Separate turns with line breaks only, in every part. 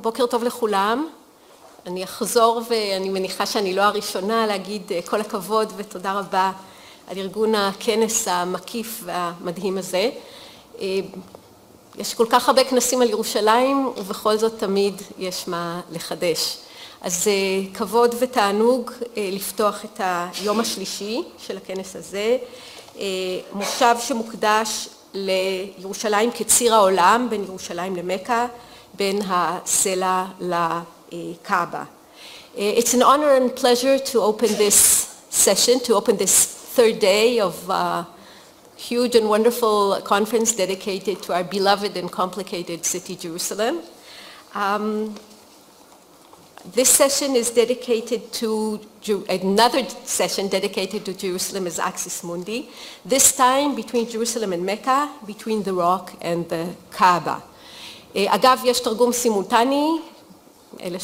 בוקר טוב לכולם. אני אחזור ואני מניחה שאני לא הראשונה להגיד כל הכבוד ותודה רבה על ארגון הכנס המקיף והמדהים הזה. יש כל כך הרבה כנסים על ירושלים ובכל זאת תמיד יש מה לחדש. אז כבוד ותענוג לפתוח את היום השלישי של הכנס הזה, מושב שמוקדש לירושלים כציר העולם בין ירושלים למכה, בין הסלע לקעבה. It's an honor and pleasure to open this session, to open this third day of a huge and wonderful conference dedicated to our beloved and complicated city, Jerusalem. This session is dedicated to, another session dedicated to Jerusalem is Axis Mundi, this time between Jerusalem and Mecca, between the Rock and the Kaaba. אגב, יש תרגום סימולטני, אלה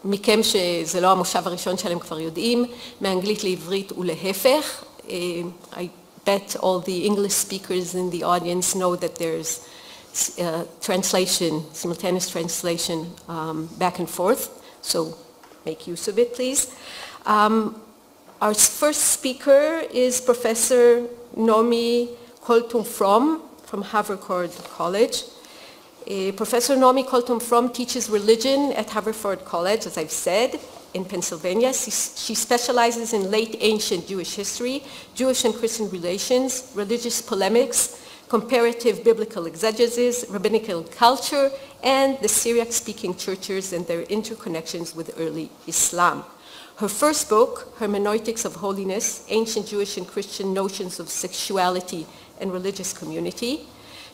מכם שזה לא המושב הראשון שלהם כבר יודעים, מאנגלית לעברית ולהפך. I bet all the English speakers in the audience know that there's translation, simultaneous translation back and forth, so make use of it, please. Our first speaker is Professor Naomi Colton-From from Haverford College. Professor Naomi Colton-From teaches religion at Haverford College, as I've said, in Pennsylvania. She specializes in late ancient Jewish history, Jewish and Christian relations, religious polemics, comparative biblical exegesis, rabbinical culture, and the Syriac-speaking churches and their interconnections with early Islam. Her first book, Hermeneutics of Holiness, Ancient Jewish and Christian Notions of Sexuality and Religious Community,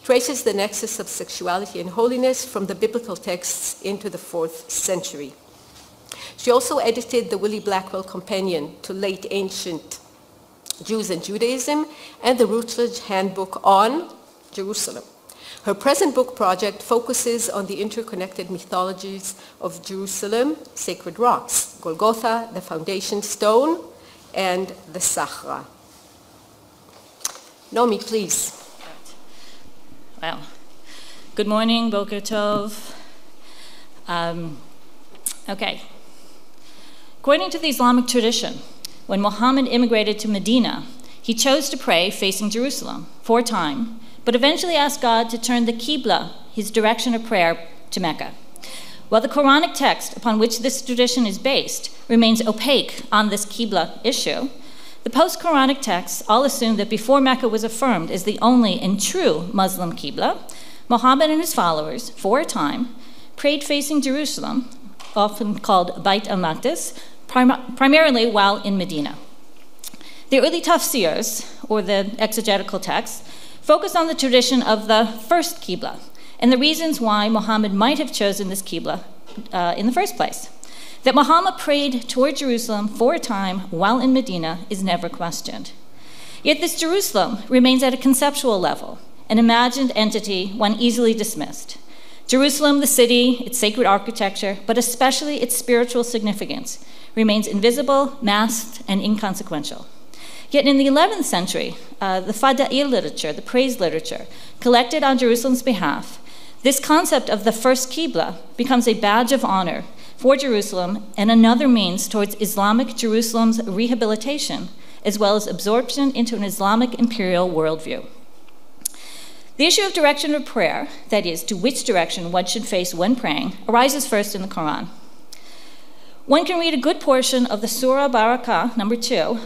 traces the nexus of sexuality and holiness from the biblical texts into the 4th century. She also edited the Willie Blackwell Companion to Late Ancient Jews and Judaism and the Routledge Handbook on Jerusalem. Her present book project focuses on the interconnected mythologies of Jerusalem, sacred rocks, Golgotha, the foundation stone, and the Sachra. Naomi, please.
Well, good morning, Boker Tov. Okay. According to the Islamic tradition, when Muhammad immigrated to Medina, he chose to pray facing Jerusalem 4 times, but eventually asked God to turn the Qibla, his direction of prayer, to Mecca. While the Quranic text upon which this tradition is based remains opaque on this Qibla issue, the post-Quranic texts all assume that before Mecca was affirmed as the only and true Muslim Qibla, Muhammad and his followers, 4 times, prayed facing Jerusalem, often called Bait al-Maqdis, primarily while in Medina. The early tafsirs, or the exegetical texts, focus on the tradition of the first Qibla and the reasons why Muhammad might have chosen this Qibla in the first place. That Muhammad prayed toward Jerusalem 4 times while in Medina is never questioned. Yet this Jerusalem remains at a conceptual level, an imagined entity one easily dismissed. Jerusalem, the city, its sacred architecture, but especially its spiritual significance, remains invisible, masked, and inconsequential. Yet in the 11th century, the Fada'il literature, the praise literature, collected on Jerusalem's behalf, this concept of the first Qibla becomes a badge of honor for Jerusalem and another means towards Islamic Jerusalem's rehabilitation, as well as absorption into an Islamic imperial worldview. The issue of direction of prayer, that is, to which direction one should face when praying, arises first in the Quran. One can read a good portion of the Surah Barakah, number 2,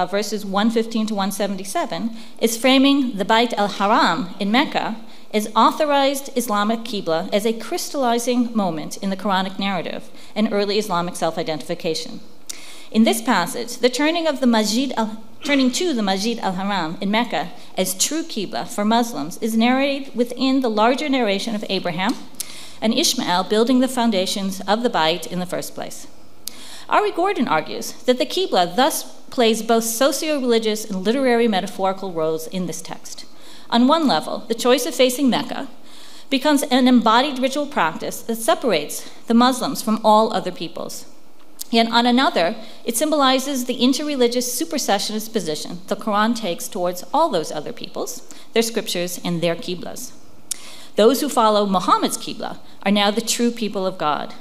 verses 115 to 177, as framing the Bait al-Haram in Mecca as authorized Islamic Qibla as a crystallizing moment in the Quranic narrative and early Islamic self-identification. In this passage, the turning to the Masjid al-Haram in Mecca as true Qibla for Muslims is narrated within the larger narration of Abraham and Ishmael building the foundations of the Bait in the first place. Ari Gordon argues that the Qibla thus plays both socio-religious and literary metaphorical roles in this text. On one level, the choice of facing Mecca becomes an embodied ritual practice that separates the Muslims from all other peoples. Yet on another, it symbolizes the interreligious supersessionist position the Quran takes towards all those other peoples, their scriptures, and their Qiblas. Those who follow Muhammad's Qibla are now the true people of God.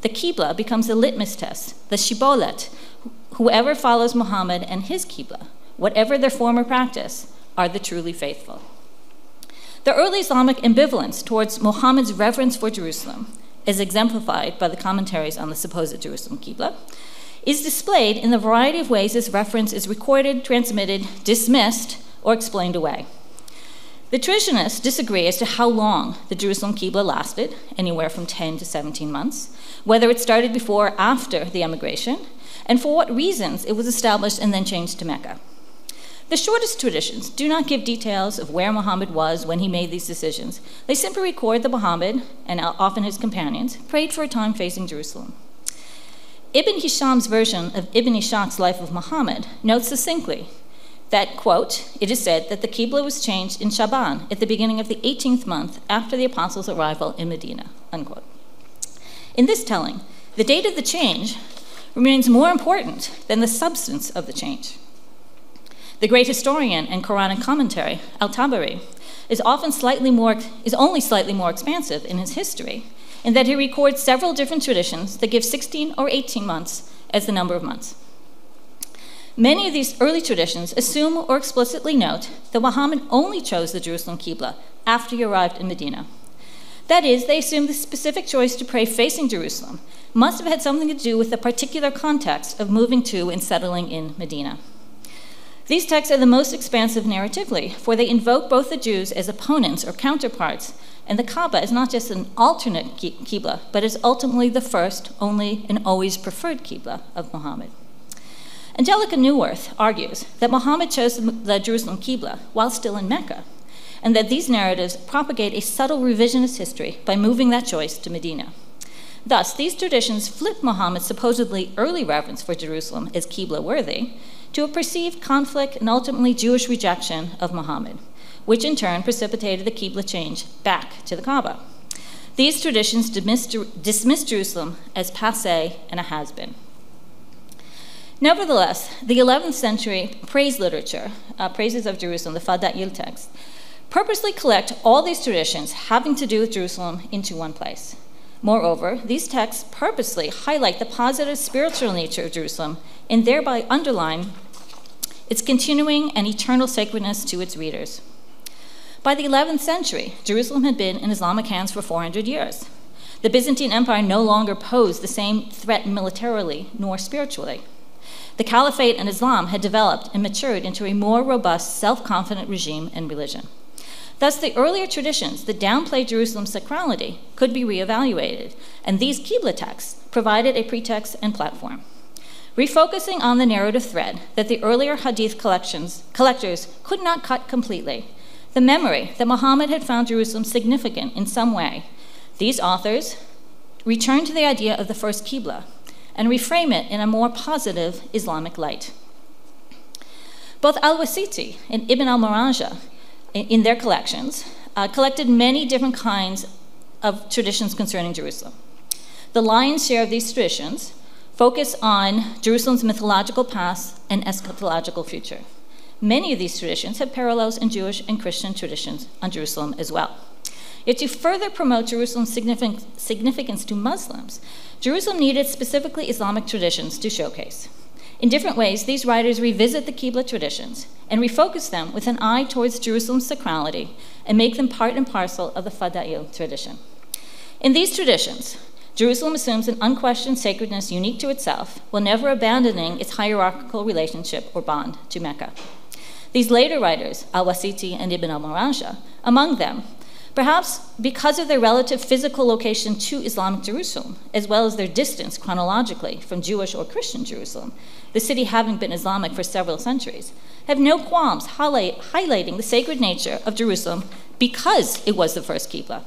The Qibla becomes a litmus test, the shibolet. Whoever follows Muhammad and his Qibla, whatever their former practice, are the truly faithful. The early Islamic ambivalence towards Muhammad's reverence for Jerusalem, as exemplified by the commentaries on the supposed Jerusalem Qibla, is displayed in the variety of ways this reference is recorded, transmitted, dismissed, or explained away. The traditionists disagree as to how long the Jerusalem Qibla lasted, anywhere from 10 to 17 months, whether it started before or after the emigration, and for what reasons it was established and then changed to Mecca. The shortest traditions do not give details of where Muhammad was when he made these decisions. They simply record that Muhammad, and often his companions, prayed for a time facing Jerusalem. Ibn Hisham's version of Ibn Ishaq's Life of Muhammad notes succinctly that, quote, it is said that the Qibla was changed in Shaban at the beginning of the 18th month after the apostles' arrival in Medina, unquote. In this telling, the date of the change remains more important than the substance of the change. The great historian and Quranic commentary, Al-Tabari, is only slightly more expansive in his history, in that he records several different traditions that give 16 or 18 months as the number of months. Many of these early traditions assume or explicitly note that Muhammad only chose the Jerusalem Qibla after he arrived in Medina. That is, they assume the specific choice to pray facing Jerusalem must have had something to do with the particular context of moving to and settling in Medina. These texts are the most expansive narratively, for they invoke both the Jews as opponents or counterparts, and the Kaaba is not just an alternate Qibla, but is ultimately the first, only, and always preferred Qibla of Muhammad. Angelica Neuwirth argues that Muhammad chose the Jerusalem Qibla while still in Mecca, and that these narratives propagate a subtle revisionist history by moving that choice to Medina. Thus, these traditions flip Muhammad's supposedly early reverence for Jerusalem as Qibla-worthy to a perceived conflict and ultimately Jewish rejection of Muhammad, which in turn precipitated the Qibla change back to the Kaaba. These traditions dismiss Jerusalem as passé and a has-been. Nevertheless, the 11th century praise literature, praises of Jerusalem, the Fada'il text, purposely collect all these traditions having to do with Jerusalem into one place. Moreover, these texts purposely highlight the positive spiritual nature of Jerusalem and thereby underline its continuing and eternal sacredness to its readers. By the 11th century, Jerusalem had been in Islamic hands for 400 years. The Byzantine Empire no longer posed the same threat militarily nor spiritually. The Caliphate and Islam had developed and matured into a more robust, self-confident regime and religion. Thus, the earlier traditions that downplayed Jerusalem's sacrality could be reevaluated, and these Qibla texts provided a pretext and platform. Refocusing on the narrative thread that the earlier Hadith collectors could not cut completely, the memory that Muhammad had found Jerusalem significant in some way, these authors return to the idea of the first Qibla and reframe it in a more positive Islamic light. Both Al-Wasiti and Ibn al-Maraja, in their collections, collected many different kinds of traditions concerning Jerusalem. The lion's share of these traditions focus on Jerusalem's mythological past and eschatological future. Many of these traditions have parallels in Jewish and Christian traditions on Jerusalem as well. Yet to further promote Jerusalem's significance to Muslims, Jerusalem needed specifically Islamic traditions to showcase. In different ways, these writers revisit the Qibla traditions and refocus them with an eye towards Jerusalem's sacrality and make them part and parcel of the Fada'il tradition. In these traditions, Jerusalem assumes an unquestioned sacredness unique to itself, while never abandoning its hierarchical relationship or bond to Mecca. These later writers, Al-Wasiti and Ibn al-Maraja, among them, perhaps because of their relative physical location to Islamic Jerusalem, as well as their distance chronologically from Jewish or Christian Jerusalem, the city having been Islamic for several centuries, have no qualms highlighting the sacred nature of Jerusalem because it was the first Qibla.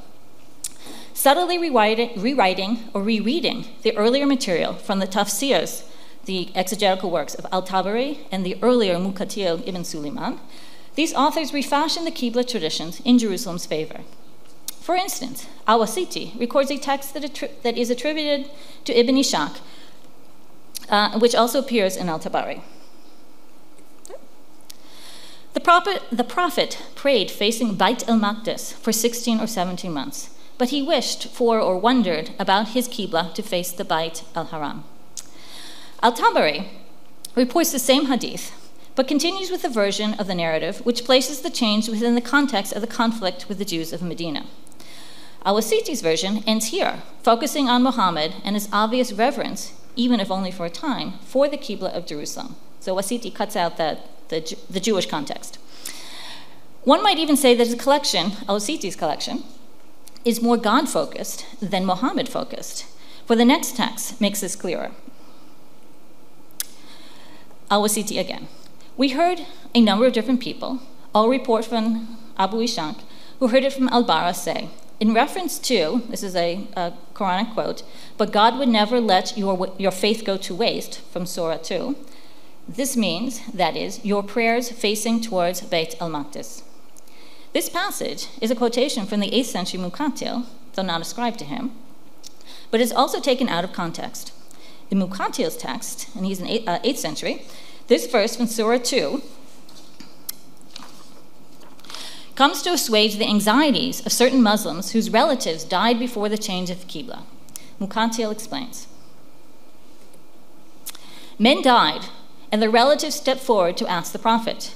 Subtly rewriting or rereading the earlier material from the tafsirs, the exegetical works of Al-Tabari and the earlier Muqatil ibn Suleiman, these authors refashioned the Qibla traditions in Jerusalem's favor. For instance, Al-Wasiti records a text that is attributed to Ibn Ishaq, which also appears in Al-Tabari. The The prophet prayed facing Beit el-Maqdis for 16 or 17 months, but he wished for or wondered about his Qibla to face the Beit al-Haram. Al-Tabari reports the same hadith, but continues with a version of the narrative which places the change within the context of the conflict with the Jews of Medina. Al-Wasiti's version ends here, focusing on Muhammad and his obvious reverence, even if only for a time, for the Qibla of Jerusalem. So Wasiti cuts out the Jewish context. One might even say that his collection, Al-Wasiti's collection, is more God-focused than Muhammad-focused, for the next text makes this clearer. Al-Wasiti again. We heard a number of different people, all report from Abu Ishaq, who heard it from Al-Bara say, in reference to, this is a Quranic quote, but God would never let your faith go to waste, from Surah 2. This means, that is, your prayers facing towards Beit al-Maqdis. This passage is a quotation from the 8th century Muqatil, though not ascribed to him, but is also taken out of context. In Muqatil's text, and he's in 8th century, this verse from Surah 2 comes to assuage the anxieties of certain Muslims whose relatives died before the change of Qibla. Muqatil explains, men died, and their relatives stepped forward to ask the Prophet,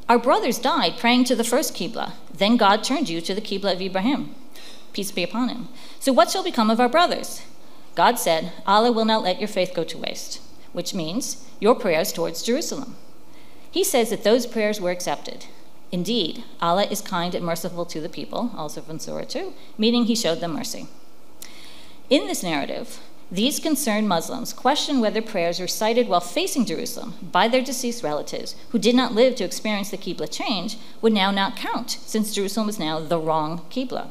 our brothers died praying to the first Qibla, then God turned you to the Qibla of Ibrahim, peace be upon him. So what shall become of our brothers? God said, Allah will not let your faith go to waste, which means your prayers towards Jerusalem. He says that those prayers were accepted. Indeed, Allah is kind and merciful to the people, also from Surah 2, meaning he showed them mercy. In this narrative, these concerned Muslims question whether prayers recited while facing Jerusalem by their deceased relatives who did not live to experience the Qibla change would now not count, since Jerusalem was now the wrong Qibla.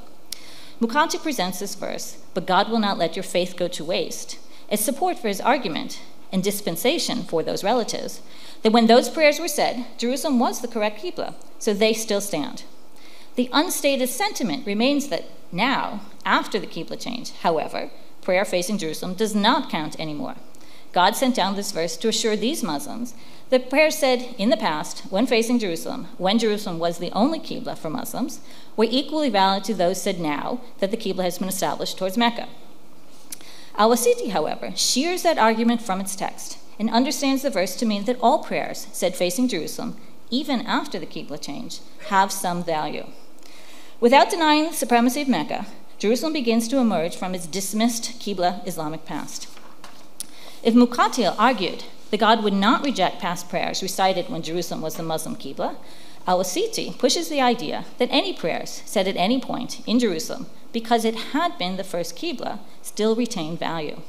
Muqatil presents this verse, but God will not let your faith go to waste, as support for his argument and dispensation for those relatives, that when those prayers were said, Jerusalem was the correct Qibla, so they still stand. The unstated sentiment remains that now, after the Qibla change, however, prayer facing Jerusalem does not count anymore. God sent down this verse to assure these Muslims that prayers said in the past, when facing Jerusalem, when Jerusalem was the only Qibla for Muslims, were equally valid to those said now that the Qibla has been established towards Mecca. Al-Wasiti, however, shears that argument from its text and understands the verse to mean that all prayers said facing Jerusalem, even after the Qibla change, have some value. Without denying the supremacy of Mecca, Jerusalem begins to emerge from its dismissed Qibla Islamic past. If Muqatil argued that God would not reject past prayers recited when Jerusalem was the Muslim Qibla, Al-Wasiti pushes the idea that any prayers said at any point in Jerusalem, because it had been the first Qibla, still retained value.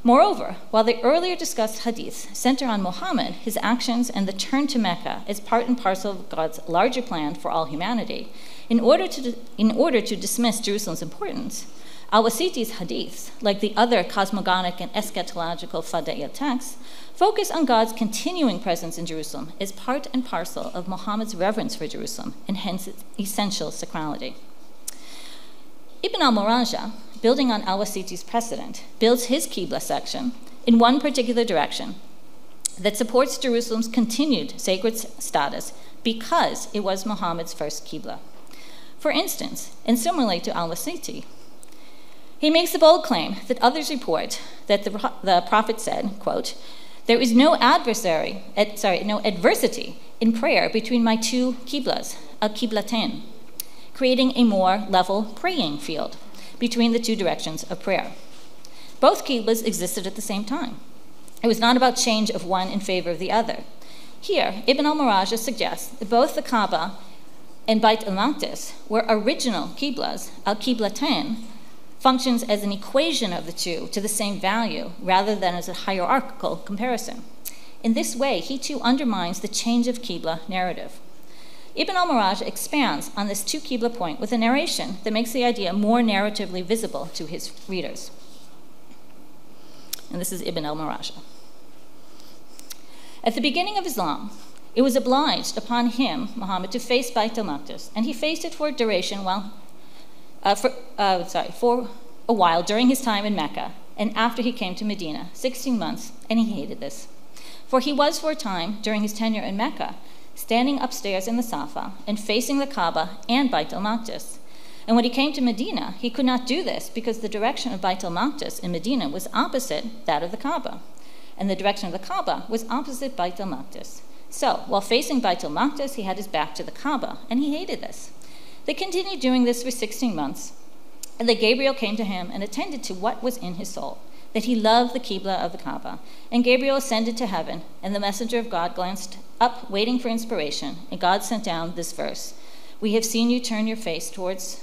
Moreover, while the earlier discussed hadiths center on Muhammad, his actions, and the turn to Mecca as part and parcel of God's larger plan for all humanity, in order to dismiss Jerusalem's importance, Al-Wasiti's hadiths, like the other cosmogonic and eschatological Fada'il texts, focus on God's continuing presence in Jerusalem as part and parcel of Muhammad's reverence for Jerusalem, and hence its essential sacrality. Ibn al-Murajah, building on Al-Wasiti's precedent, builds his Qibla section in one particular direction that supports Jerusalem's continued sacred status because it was Muhammad's first Qibla. For instance, and similarly to Al-Wasiti, he makes the bold claim that others report that the Prophet said, quote, there is no adversity in prayer between my two Qiblas, al-Qiblatain, creating a more level praying field between the two directions of prayer. Both Qiblas existed at the same time. It was not about change of one in favor of the other. Here, Ibn al-Murajah suggests that both the Kaaba and Beit al-Maqdis were original Qiblas, al-Qiblatain, functions as an equation of the two to the same value rather than as a hierarchical comparison. In this way, he too undermines the change of Qibla narrative. Ibn al-Murajah expands on this two Qibla point with a narration that makes the idea more narratively visible to his readers. And this is Ibn al-Murajah. At the beginning of Islam, it was obliged upon him, Muhammad, to face Beit al-Maqdis, and he faced it for a duration for a while during his time in Mecca and after he came to Medina, 16 months, and he hated this. For he was for a time, during his tenure in Mecca, standing upstairs in the Safa and facing the Kaaba and Beit al-Maqdis. And when he came to Medina, he could not do this because the direction of Beit al-Maqdis in Medina was opposite that of the Kaaba, and the direction of the Kaaba was opposite Beit al-Maqdis. So, while facing Beit al-Maqdis, he had his back to the Kaaba, and he hated this. They continued doing this for 16 months, and then Gabriel came to him and attended to what was in his soul, that he loved the Qibla of the Kaaba. And Gabriel ascended to heaven, and the messenger of God glanced up, waiting for inspiration, and God sent down this verse: "We have seen you turn your face towards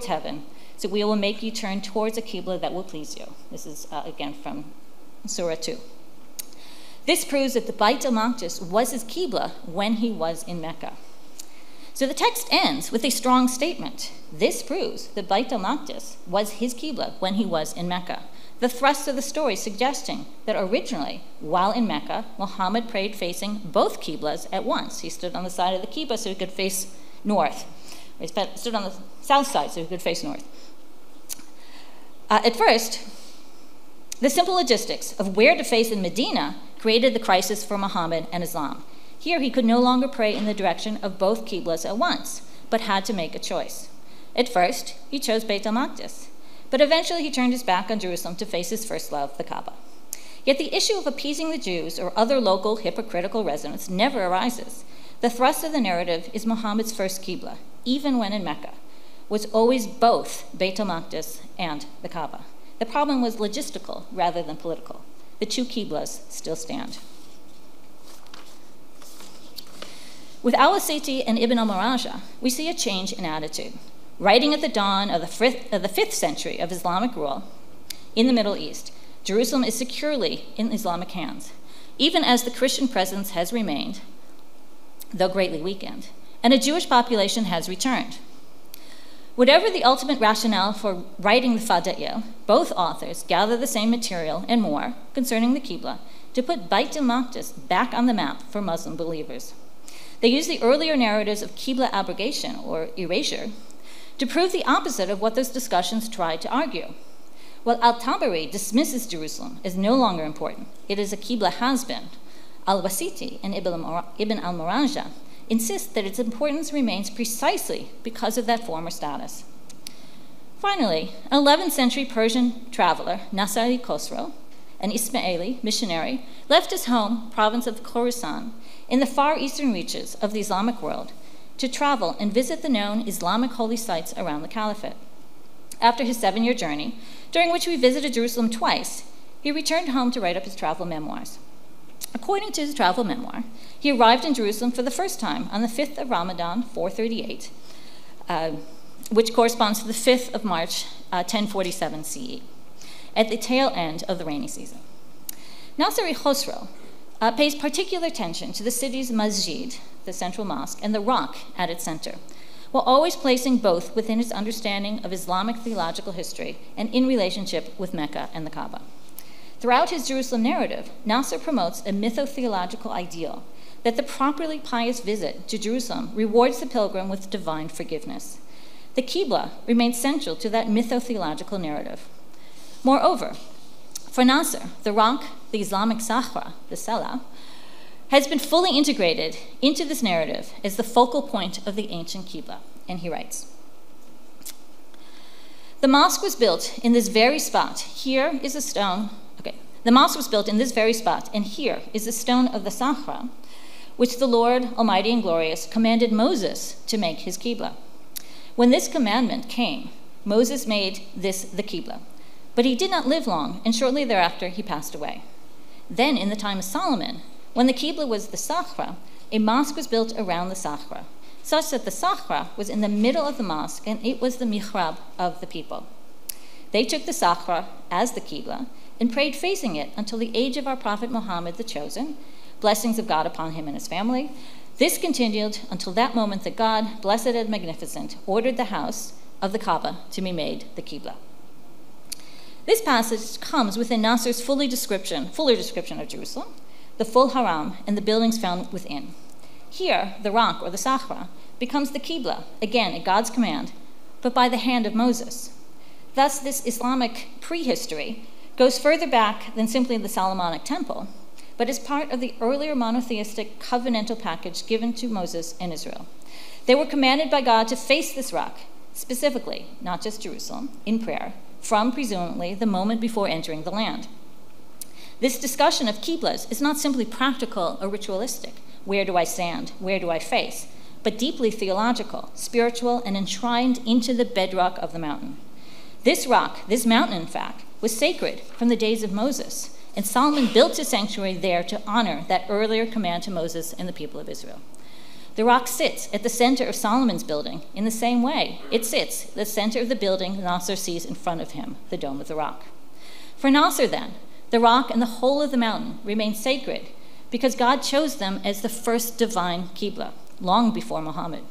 heaven, so we will make you turn towards a Qibla that will please you." This is, again, from Surah 2. This proves that the Beit al-Maqdis was his Qibla when he was in Mecca. So the text ends with a strong statement. This proves that Beit al-Maqdis was his Qibla when he was in Mecca. The thrust of the story suggesting that originally, while in Mecca, Muhammad prayed facing both Qiblas at once. He stood on the side of the Qibla so he could face north. He stood on the south side so he could face north. At first, the simple logistics of where to face in Medina created the crisis for Muhammad and Islam. Here he could no longer pray in the direction of both Qiblas at once, but had to make a choice. At first, he chose Beit al-Maqdis, but eventually he turned his back on Jerusalem to face his first love, the Kaaba. Yet the issue of appeasing the Jews or other local hypocritical residents never arises. The thrust of the narrative is Muhammad's first Qibla, even when in Mecca, was always both Beit al-Maqdis and the Kaaba. The problem was logistical rather than political. The two Qiblas still stand. With al-Wasiti and Ibn al-Maraja, we see a change in attitude. Writing at the dawn of the 5th century of Islamic rule in the Middle East, Jerusalem is securely in Islamic hands, even as the Christian presence has remained, though greatly weakened, and a Jewish population has returned. Whatever the ultimate rationale for writing the Fada'il, both authors gather the same material and more concerning the Qibla to put Beit al-Maqdis back on the map for Muslim believers. They use the earlier narratives of Qibla abrogation, or erasure, to prove the opposite of what those discussions tried to argue. While al-Tabari dismisses Jerusalem as no longer important, it is a Qibla has-been, al-Wasiti and Ibn al-Maraja insist that its importance remains precisely because of that former status. Finally, an 11th century Persian traveler, Nasr-i Khosrow, an Ismaili missionary, left his home province of Khorasan in the far eastern reaches of the Islamic world to travel and visit the known Islamic holy sites around the Caliphate. After his 7-year journey, during which he visited Jerusalem twice, he returned home to write up his travel memoirs. According to his travel memoir, he arrived in Jerusalem for the first time on the 5th of Ramadan, 438, which corresponds to the 5th of March, 1047 CE, at the tail end of the rainy season. Nasr-i Khosrow pays particular attention to the city's masjid, the central mosque, and the rock at its center, while always placing both within his understanding of Islamic theological history and in relationship with Mecca and the Kaaba. Throughout his Jerusalem narrative, Nasr promotes a mytho-theological ideal that the properly pious visit to Jerusalem rewards the pilgrim with divine forgiveness. The Qibla remains central to that mytho-theological narrative. Moreover, for Nasr, the rock, the Islamic Sahra, the Salah, has been fully integrated into this narrative as the focal point of the ancient Qibla. And he writes, "The mosque was built in this very spot. Here is a stone. The mosque was built in this very spot, and here is the stone of the Sahra, which the Lord Almighty and Glorious commanded Moses to make his Qibla. When this commandment came, Moses made this the Qibla. But he did not live long, and shortly thereafter he passed away. Then, in the time of Solomon, when the Qibla was the Sahra, a mosque was built around the Sahra, such that the Sahra was in the middle of the mosque, and it was the mihrab of the people. They took the Sahra as the Qibla and prayed facing it until the age of our prophet Muhammad the Chosen, blessings of God upon him and his family. This continued until that moment that God, blessed and magnificent, ordered the house of the Kaaba to be made the Qibla." This passage comes within Nasr's fuller description of Jerusalem, the full haram, and the buildings found within. Here, the rock, or the Sahra, becomes the Qibla, again at God's command, but by the hand of Moses. Thus, this Islamic prehistory goes further back than simply the Solomonic temple, but as part of the earlier monotheistic covenantal package given to Moses and Israel. They were commanded by God to face this rock, specifically, not just Jerusalem, in prayer, from presumably the moment before entering the land. This discussion of Qiblas is not simply practical or ritualistic. Where do I stand? Where do I face? But deeply theological, spiritual, and enshrined into the bedrock of the mountain. This rock, this mountain, in fact, was sacred from the days of Moses, and Solomon built a sanctuary there to honor that earlier command to Moses and the people of Israel. The rock sits at the center of Solomon's building in the same way. It sits at the center of the building Nasser sees in front of him, the Dome of the Rock. For Nasser, then, the rock and the whole of the mountain remain sacred because God chose them as the first divine Qibla, long before Muhammad.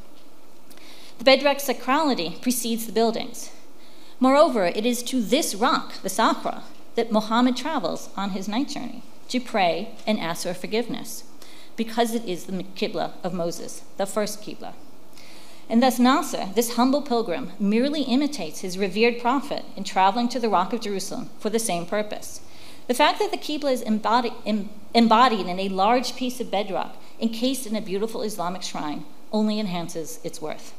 The bedrock sacrality precedes the buildings. Moreover, it is to this rock, the Sakhra, that Muhammad travels on his night journey to pray and ask for forgiveness, because it is the Qibla of Moses, the first Qibla. And thus Nasser, this humble pilgrim, merely imitates his revered prophet in traveling to the Rock of Jerusalem for the same purpose. The fact that the Qibla is embodied in a large piece of bedrock encased in a beautiful Islamic shrine only enhances its worth.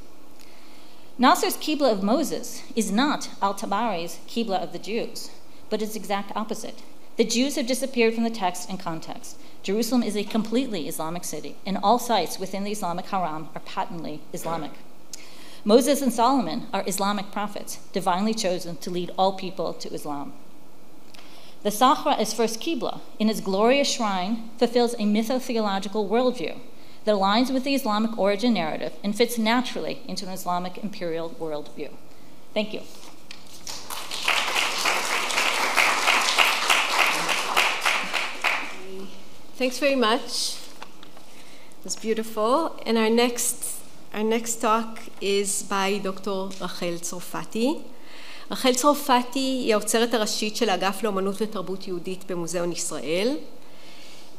Nasser's Qibla of Moses is not al-Tabari's Qibla of the Jews, but its exact opposite. The Jews have disappeared from the text and context. Jerusalem is a completely Islamic city, and all sites within the Islamic haram are patently Islamic. Moses and Solomon are Islamic prophets, divinely chosen to lead all people to Islam. The Sakhra as first Qibla, in its glorious shrine, fulfills a mytho-theological worldview that aligns with the Islamic origin narrative and fits naturally into an Islamic imperial worldview. Thank you.
Thanks very much. It was beautiful. And our next talk is by Dr. Rachel Tzorfati. רחל צרפתי היא האוצרת הראשית של האגף לאמנות ותרבות יהודית במוזיאון ישראל.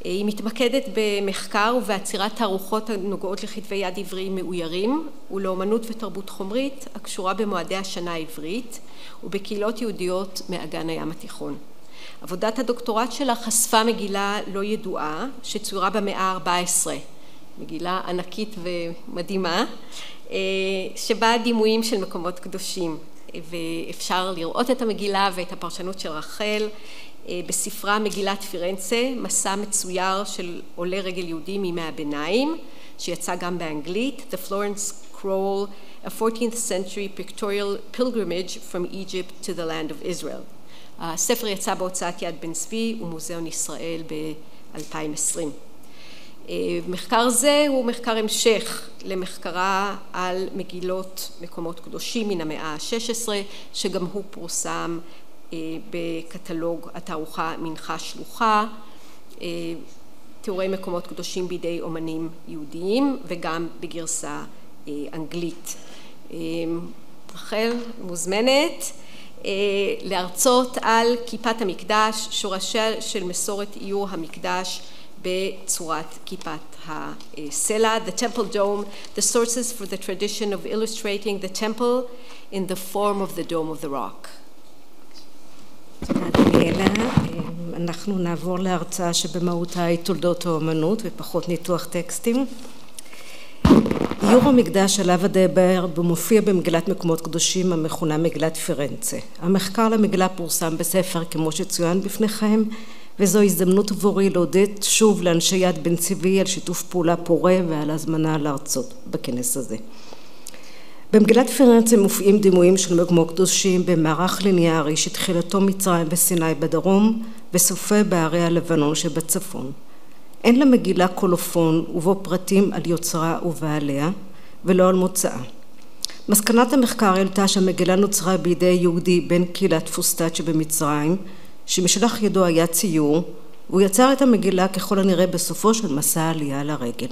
היא מתמקדת במחקר ובעצירת תערוכות הנוגעות לכתבי יד עבריים מאוירים ולאמנות ותרבות חומרית הקשורה במועדי השנה העברית ובקהילות יהודיות מאגן הים התיכון. עבודת הדוקטורט שלה חשפה מגילה לא ידועה שצוירה במאה ה-14, מגילה ענקית ומדהימה, שבה דימויים של מקומות קדושים. ואפשר לראות את המגילה ואת הפרשנות של רחל בספרה מגילת פירנצה, מסע מצויר של עולי רגל יהודי מימי הביניים, שיצא גם באנגלית, The Florence Scroll, a 14th century pictorial pilgrimage from Egypt to the land of Israel. הספר יצא בהוצאת יד בן צבי ומוזיאון ישראל ב-2020. מחקר זה הוא מחקר המשך למחקרה על מגילות מקומות קדושים מן המאה ה-16, שגם הוא פורסם בקטלוג התערוכה מנחה שלוחה, תיאורי מקומות קדושים בידי אומנים יהודיים וגם בגרסה אנגלית. רחל מוזמנת להרצות על כיפת המקדש, שורשיה של מסורת איור המקדש בצורת כיפת הסלע, the temple dome, the sources for the tradition of illustrating the temple in the form of the dome of the rock.
תודה דניאלה. אנחנו נעבור להרצאה שבמהותה היא תולדות האומנות ופחות ניתוח טקסטים. איור המקדש עליו אדבר מופיע במגילת מקומות קדושים המכונה מגילת פירנצה. המחקר למגילה פורסם בספר כמו שצוין בפניכם, וזו הזדמנות עבורי להודות שוב לאנשי יד בן צבי על שיתוף פעולה פורה ועל הזמנה להרצות בכנס הזה. במגילת פירנצה מופיעים דימויים של מקומות קדושים במערך ליניארי שתחילתו מצרים וסיני בדרום וסופה בערי הלבנון שבצפון. אין למגילה קולופון ובו פרטים על יוצרה ובעליה ולא על מוצאה. מסקנת המחקר העלתה שהמגילה נוצרה בידי יהודי בן קהילת פוסטת שבמצרים, שמשלח ידו היה ציור, והוא יצר את המגילה ככל הנראה בסופו של מסע העלייה לרגל.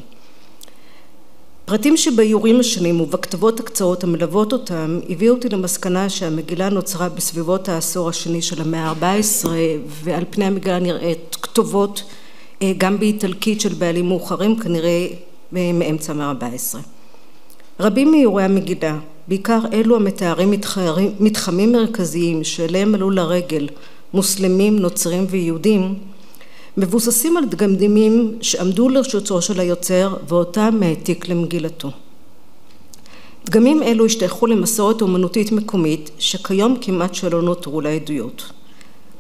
פרטים שבאיורים השונים ובכתבות הקצרות המלוות אותם הביאו אותי למסקנה שהמגילה נוצרה בסביבות העשור השני של המאה ה-14, ועל פני המגילה נראית כתובות גם באיטלקית של בעלים מאוחרים, כנראה מאמצע המאה ה-14. רבים מאיורי המגילה, בעיקר אלו המתארים מתחמים מרכזיים שאליהם עלו לרגל מוסלמים, נוצרים ויהודים, מבוססים על דגמים שעמדו לרשותו של היוצר ואותם העתיק למגילתו. דגמים אלו השתייכו למסורת אומנותית מקומית שכיום כמעט שלא נותרו לה עדויות.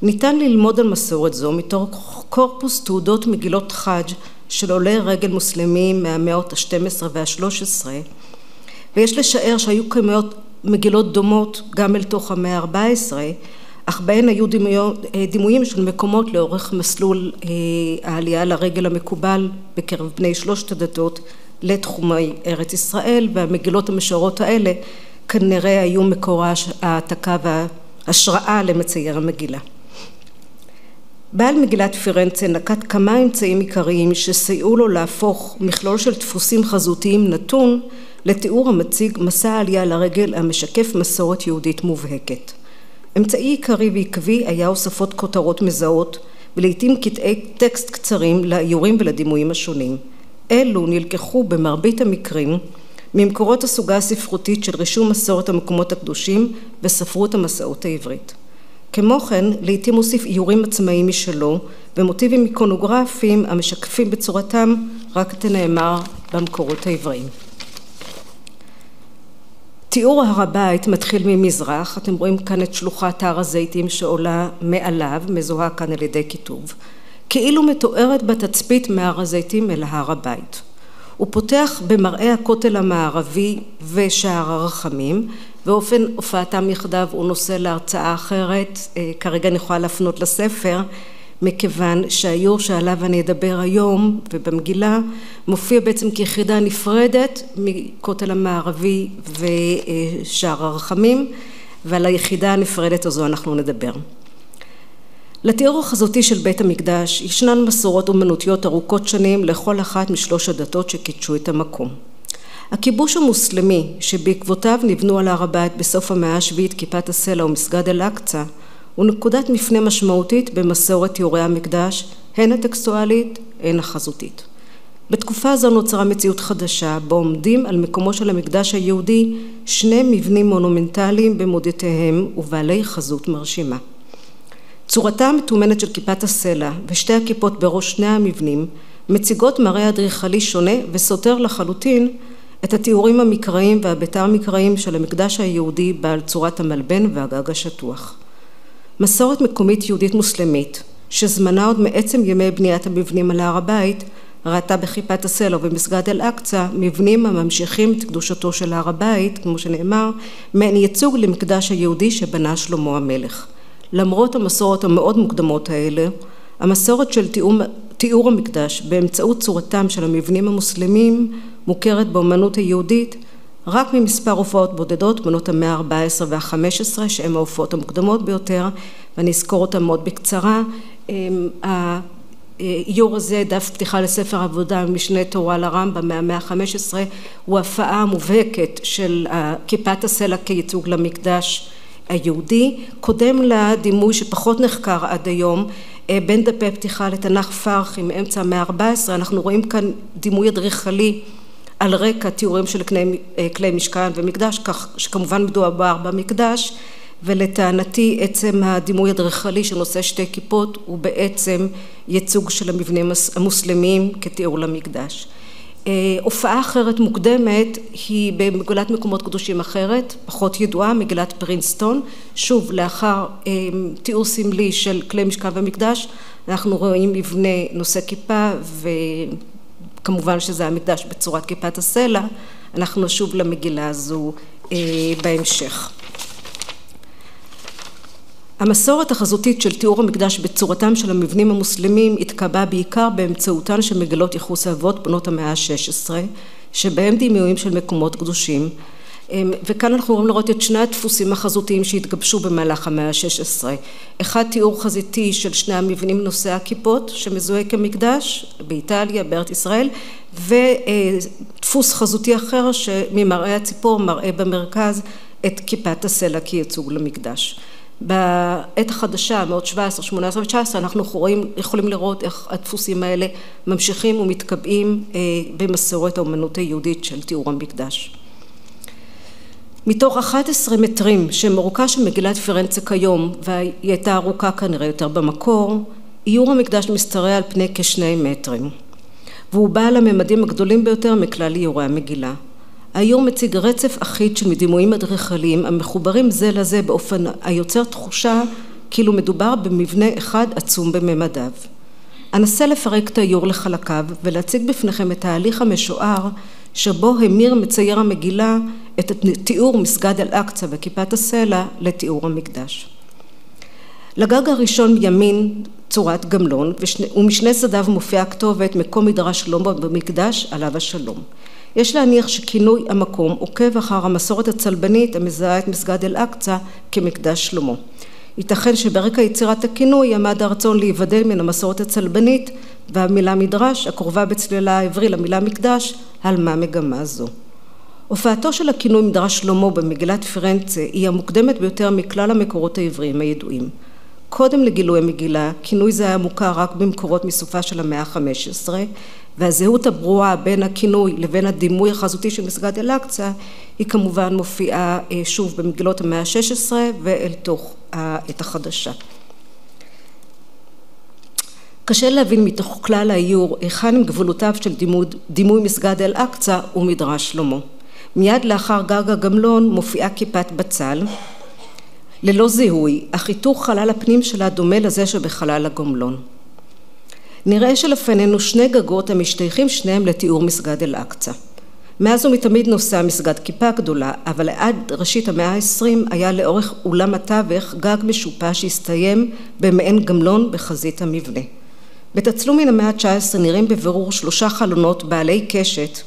ניתן ללמוד על מסורת זו מתוך קורפוס תעודות מגילות חאג' של עולי רגל מוסלמים מהמאות ה-12 וה-13, ויש לשער שהיו כמות מגילות דומות גם אל תוך המאה ה-14, אך בהן היו דימויים של מקומות לאורך מסלול העלייה לרגל המקובל בקרב בני שלושת הדתות לתחומי ארץ ישראל, והמגילות המשוערות האלה כנראה היו מקור ההעתקה וההשראה למצייר המגילה. בעל מגילת פירנצה נקט כמה אמצעים עיקריים שסייעו לו להפוך מכלול של דפוסים חזותיים נתון לתיאור המציג מסע עלייה לרגל המשקף מסורת יהודית מובהקת. אמצעי עיקרי ועקבי היה הוספות כותרות מזהות ולעיתים קטעי טקסט קצרים לאיורים ולדימויים השונים. אלו נלקחו במרבית המקרים ממקורות הסוגה הספרותית של רישום מסורת המקומות הקדושים וספרות המסעות העברית. כמו כן, לעתים הוסיף איורים עצמאיים משלו ומוטיבים איקונוגרפיים המשקפים בצורתם רק את הנאמר במקורות העבריים. תיאור הר הבית מתחיל ממזרח, אתם רואים כאן את שלוחת הר הזיתים שעולה מעליו, מזוהה כאן על ידי כיתוב, כאילו מתוארת בתצפית מהר הזיתים אל הר הבית. הוא פותח במראה הכותל המערבי ושער הרחמים, ואופן הופעתם יחדיו הוא נושא להרצאה אחרת, כרגע אני יכולה להפנות לספר, מכיוון שהאיור שעליו אני אדבר היום ובמגילה מופיע בעצם כיחידה נפרדת מכותל המערבי ושער הרחמים, ועל היחידה הנפרדת הזו אנחנו נדבר. לתיאור החזותי של בית המקדש ישנן מסורות אומנותיות ארוכות שנים לכל אחת משלוש הדתות שקידשו את המקום. הכיבוש המוסלמי שבעקבותיו נבנו על הר הבית בסוף המאה השביעית כיפת הסלע ומסגד אל-אקצא הוא נקודת מפנה משמעותית במסורת תיאורי המקדש, הן הטקסטואלית, הן החזותית. בתקופה זו נוצרה מציאות חדשה, בו עומדים על מקומו של המקדש היהודי שני מבנים מונומנטליים במודיעותיהם ובעלי חזות מרשימה. צורתה המתומנת של כיפת הסלע ושתי הכיפות בראש שני המבנים מציגות מראה אדריכלי שונה וסותר לחלוטין את התיאורים המקראיים והביתר המקראיים של המקדש היהודי בעל צורת המלבן והגג השטוח. מסורת מקומית יהודית מוסלמית, שזמנה עוד מעצם ימי בניית המבנים על הר הבית, ראתה בכיפת הסלע ובמסגד אל-אקצא מבנים הממשיכים את קדושתו של הר הבית, כמו שנאמר, מעין ייצוג למקדש היהודי שבנה שלמה המלך. למרות המסורות המאוד מוקדמות האלה, המסורת של תיאור המקדש באמצעות צורתם של המבנים המוסלמים מוכרת באמנות היהודית רק ממספר הופעות בודדות בנות המאה ה-14 וה-15 שהן ההופעות המוקדמות ביותר, ואני אזכור אותן מאוד בקצרה. האיור הזה, דף פתיחה לספר עבודה משנה תורה לרמב"ם מהמאה ה-15, הוא הפעה מובהקת של כיפת הסלע כייצוג למקדש היהודי, קודם לדימוי שפחות נחקר עד היום, בין דפי פתיחה לתנ"ך פרחי מאמצע המאה ה-14, אנחנו רואים כאן דימוי אדריכלי על רקע תיאורים של כלי משכן ומקדש, כך שכמובן מדובר במקדש, ולטענתי עצם הדימוי אדריכלי שנושא שתי כיפות הוא בעצם ייצוג של המבנים המוסלמיים כתיאור למקדש. הופעה אחרת מוקדמת היא במגילת מקומות קדושים אחרת, פחות ידועה, מגילת פרינסטון. שוב, לאחר תיאור סמלי של כלי משכן ומקדש, אנחנו רואים מבנה נושא כיפה, וכמובן שזה המקדש בצורת כיפת הסלע. אנחנו נשוב למגילה הזו בהמשך. המסורת החזותית של תיאור המקדש בצורתם של המבנים המוסלמים התקבעה בעיקר באמצעותן של מגילות ייחוס האבות בנות המאה ה-16, שבהם דימויים של מקומות קדושים, וכאן אנחנו רואים לראות את שני הדפוסים החזותיים שהתגבשו במהלך המאה ה-16. אחד תיאור חזיתי של שני המבנים נושאי הכיפות שמזוהה כמקדש באיטליה, בארץ ישראל, ודפוס חזותי אחר שממראה הציפור מראה במרכז את כיפת הסלע כייצוג למקדש. בעת החדשה, מאות 17, 18 ו-19, אנחנו יכולים לראות איך הדפוסים האלה ממשיכים ומתקבעים במסורת האומנות היהודית של תיאור המקדש. מתוך 11 מטרים שמאורכה של מגילת פירנצה כיום, והיא הייתה ארוכה כנראה יותר במקור, איור המקדש משתרע על פני כ2 מטרים, והוא בעל הממדים הגדולים ביותר מכלל איורי המגילה. האיור מציג רצף אחיד של דימויים אדריכליים המחוברים זה לזה באופן היוצר תחושה כאילו מדובר במבנה אחד עצום בממדיו. אנסה לפרק את האיור לחלקיו ולהציג בפניכם את ההליך המשוער שבו המיר מצייר המגילה את תיאור מסגד אל-אקצא וכיפת הסלע לתיאור המקדש. לגג הראשון ימין צורת גמלון ומשני צדיו מופיעה הכתובת מקום מדרש שלמה במקדש עליו השלום. יש להניח שכינוי המקום עוקב אחר המסורת הצלבנית המזהה את מסגד אל-אקצא כמקדש שלמה. ייתכן שברקע יצירת הכינוי עמד הרצון להיבדל מן המסורת הצלבנית והמילה מדרש הקרובה בצלילה העברי למילה מקדש הלמה מגמה זו. הופעתו של הכינוי מדרש שלמה במגילת פירנצה היא המוקדמת ביותר מכלל המקורות העבריים הידועים. קודם לגילוי המגילה, כינוי זה היה מוכר רק במקורות מסופה של המאה ה-15, והזהות הברורה בין הכינוי לבין הדימוי החזותי של מסגד אל-אקצא היא כמובן מופיעה שוב במגילות המאה ה-16 ואל תוך העת החדשה. קשה להבין מתוך כלל האיור היכן הם גבולותיו של דימוי מסגד אל-אקצא ומדרש שלמה. מיד לאחר גג הגמלון מופיעה כיפת בצל, ללא זיהוי, אך חיתוך חלל הפנים שלה דומה לזה שבחלל הגמלון. נראה שלפנינו 2 גגות המשתייכים שניהם לתיאור מסגד אל-אקצא. מאז ומתמיד נושא המסגד כיפה גדולה, אבל עד ראשית המאה ה-20 היה לאורך אולם התווך גג משופע שהסתיים במעין גמלון בחזית המבנה. בתצלום מן המאה ה-19 נראים בבירור 3 חלונות בעלי קשת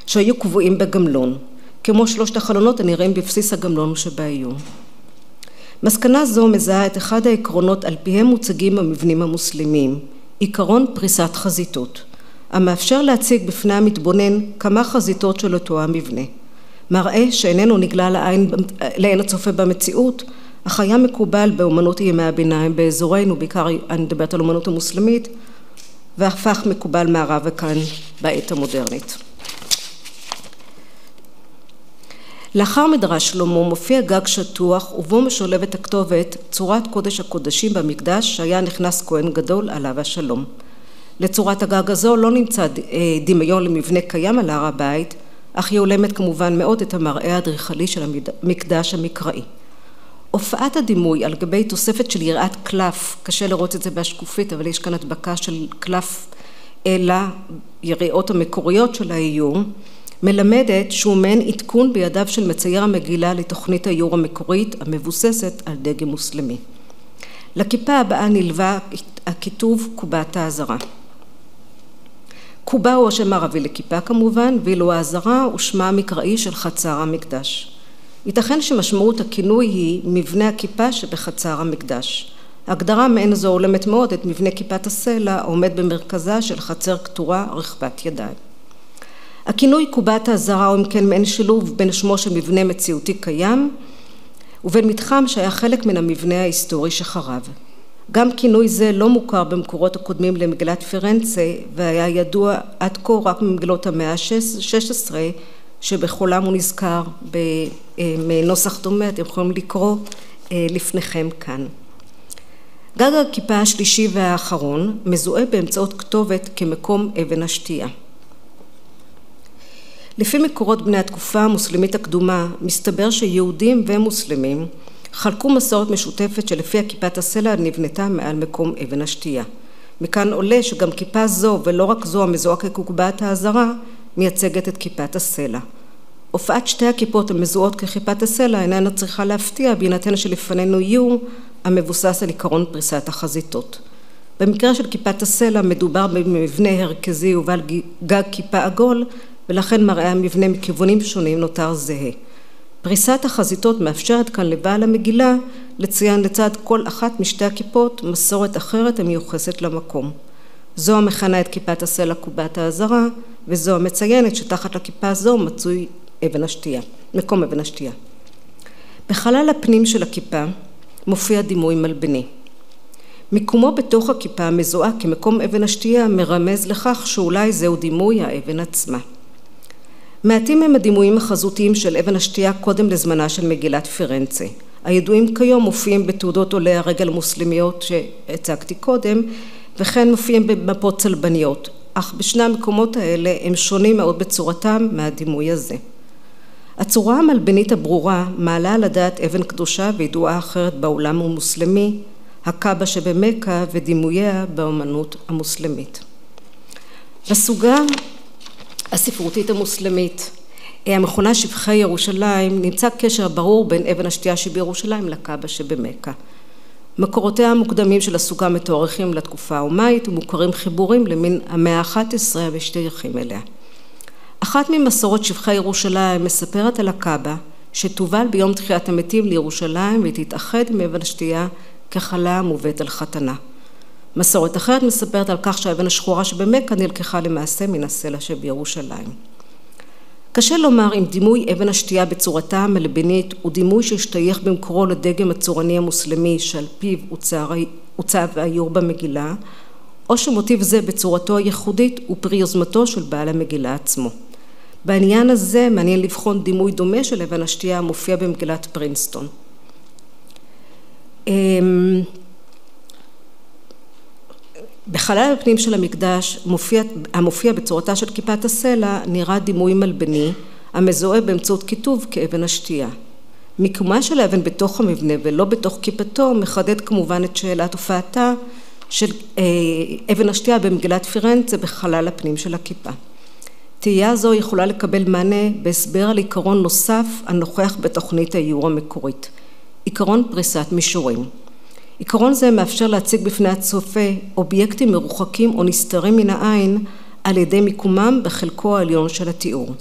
שהיו קבועים בגמלון, כמו 3 החלונות הנראים בבסיס הגמלון שבאיור. מסקנה זו מזהה את אחד העקרונות על פיהם מוצגים המבנים המוסלמיים, עיקרון פריסת חזיתות, המאפשר להציג בפני המתבונן כמה חזיתות של אותו המבנה. מראה שאיננו נגלה לעין הצופה במציאות, אך היה מקובל באומנות ימי הביניים באזורנו, בעיקר אני מדברת על אומנות המוסלמית, והפך מקובל מערב וכאן בעת המודרנית. לאחר מדרש שלמה מופיע גג שטוח ובו משולבת הכתובת צורת קודש הקודשים במקדש שהיה נכנס כהן גדול עליו השלום. לצורת הגג הזו לא נמצא דמיון למבנה קיים על הר הבית, אך היא הולמת כמובן מאוד את המראה האדריכלי של המקדש המקראי. הופעת הדימוי על גבי תוספת של יראת קלף, קשה לראות את זה בשקופית אבל יש כאן הדבקה של קלף אל היריעות המקוריות של האיור, מלמדת שהוא מעין עדכון בידיו של מצייר המגילה לתוכנית האיור המקורית המבוססת על דגם מוסלמי. לכיפה הבאה נלווה הכיתוב קובת האזהרה. קובה הוא השם הערבי לכיפה כמובן, ואילו האזהרה הוא שמה המקראי של חצר המקדש. ייתכן שמשמעות הכינוי היא מבנה הכיפה שבחצר המקדש. ההגדרה מעין זו הולמת מאוד את מבנה כיפת הסלע העומד במרכזה של חצר כתורה רחבת ידיים. הכינוי קובת האזהרה הוא אם כן מעין שילוב בין שמו של מבנה מציאותי קיים ובין מתחם שהיה חלק מן המבנה ההיסטורי שחרב. גם כינוי זה לא מוכר במקורות הקודמים למגילת פירנצה והיה ידוע עד כה רק ממגילות המאה ה-16 שבכולם הוא נזכר בנוסח דומה, אתם יכולים לקרוא לפניכם כאן. גג הכיפה השלישי והאחרון מזוהה באמצעות כתובת כמקום אבן השתייה. לפי מקורות בני התקופה המוסלמית הקדומה, מסתבר שיהודים ומוסלמים חלקו מסורת משותפת שלפי כיפת הסלע נבנתה מעל מקום אבן השתייה. מכאן עולה שגם כיפה זו ולא רק זו המזוהה כקובת האזהרה מייצגת את כיפת הסלע. הופעת 2 הכיפות המזוהות ככיפת הסלע איננה צריכה להפתיע בהינתן שלפנינו איור המבוסס על עיקרון פריסת החזיתות. במקרה של כיפת הסלע מדובר במבנה הרכזי ובעל גג כיפה עגול ולכן מראה המבנה מכיוונים שונים נותר זהה. פריסת החזיתות מאפשרת כאן לבעל המגילה לציין לצד כל אחת משתי הכיפות מסורת אחרת המיוחסת למקום. זו המכנה את כיפת הסלע קובת האזהרה, וזו המציינת שתחת לכיפה זו מצוי אבן השתייה, מקום אבן השתייה. בחלל הפנים של הכיפה מופיע דימוי מלבני. מיקומו בתוך הכיפה מזוהה כמקום אבן השתייה מרמז לכך שאולי זהו דימוי האבן עצמה. מעטים הם הדימויים החזותיים של אבן השתייה קודם לזמנה של מגילת פירנצה. הידועים כיום מופיעים בתעודות עולי הרגל המוסלמיות שהצגתי קודם, וכן מופיעים במפות צלבניות, אך בשני המקומות האלה הם שונים מאוד בצורתם מהדימוי הזה. הצורה המלבנית הברורה מעלה על הדעת אבן קדושה וידועה אחרת בעולם המוסלמי, הקאבה שבמכה ודימוייה באמנות המוסלמית. בסוגה הספרותית המוסלמית, המכונה שבחי ירושלים, נמצא קשר ברור בין אבן השתייה שבירושלים לקאבה שבמכה. מקורותיה המוקדמים של הסוגה מתוארכים לתקופה האומאית ומוכרים חיבורים למין המאה ה-11 ושייכים אליה. אחת ממסורות שבחי ירושלים מספרת על הקאבה שתובל ביום תחיית המתים לירושלים ותתאחד עם אבן השתייה כחלה מובאת על חתנה. מסורת אחרת מספרת על כך שהאבן השחורה שבמכה נלקחה למעשה מן הסלע שבירושלים. קשה לומר אם דימוי אבן השתייה בצורתה המלבנית הוא דימוי שהשתייך במקורו לדגם הצורני המוסלמי שעל פיו עוצב האיור במגילה, או שמוטיב זה בצורתו הייחודית הוא פרי יוזמתו של בעל המגילה עצמו. בעניין הזה מעניין לבחון דימוי דומה של אבן השתייה המופיע במגילת פרינסטון. בחלל הפנים של המקדש המופיע בצורתה של כיפת הסלע נראה דימוי מלבני המזוהה באמצעות כיתוב כאבן השתייה. מיקומה של האבן בתוך המבנה ולא בתוך כיפתו מחדד כמובן את שאלת הופעתה של אבן השתייה במגילת פירנצה בחלל הפנים של הכיפה. תהייה זו יכולה לקבל מענה בהסבר על עיקרון נוסף הנוכח בתוכנית האיור המקורית, עיקרון פריסת מישורים. עיקרון זה מאפשר להציג בפני הצופה אובייקטים מרוחקים או נסתרים מן העין על ידי מיקומם בחלקו העליון של התיאור.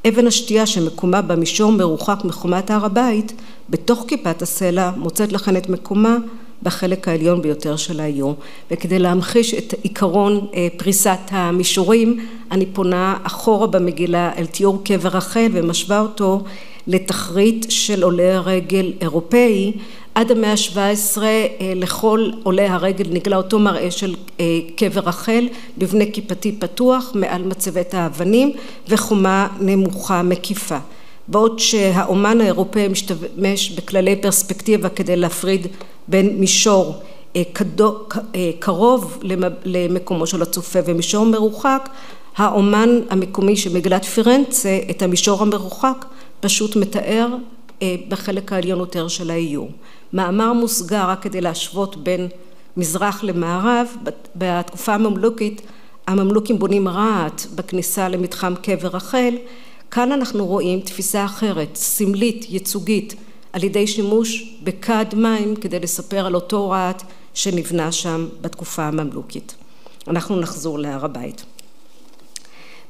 אבן השתייה שמקומה במישור מרוחק מחומת הר הבית, בתוך כיפת הסלע מוצאת לכן את מקומה בחלק העליון ביותר של האיור. וכדי להמחיש את עיקרון פריסת המישורים, אני פונה אחורה במגילה אל תיאור קבר רחל ומשווה אותו לתחרית של עולי הרגל אירופאי. עד המאה ה-17 לכל עולי הרגל נגלה אותו מראה של קבר רחל בבנה כיפתי פתוח מעל מצבת האבנים וחומה נמוכה מקיפה. בעוד שהאומן האירופאי משתמש בכללי פרספקטיבה כדי להפריד בין מישור קרוב למקומו של הצופה ומישור מרוחק, האומן המקומי של מגילת פירנצה את המישור המרוחק פשוט מתאר בחלק העליון יותר של האיור. מאמר מוסגר רק כדי להשוות בין מזרח למערב, בתקופה הממלוכית הממלוכים בונים רהט בכניסה למתחם קבר רחל. כאן אנחנו רואים תפיסה אחרת, סמלית, ייצוגית, על ידי שימוש בכד מים כדי לספר על אותו רהט שנבנה שם בתקופה הממלוכית. אנחנו נחזור להר הבית.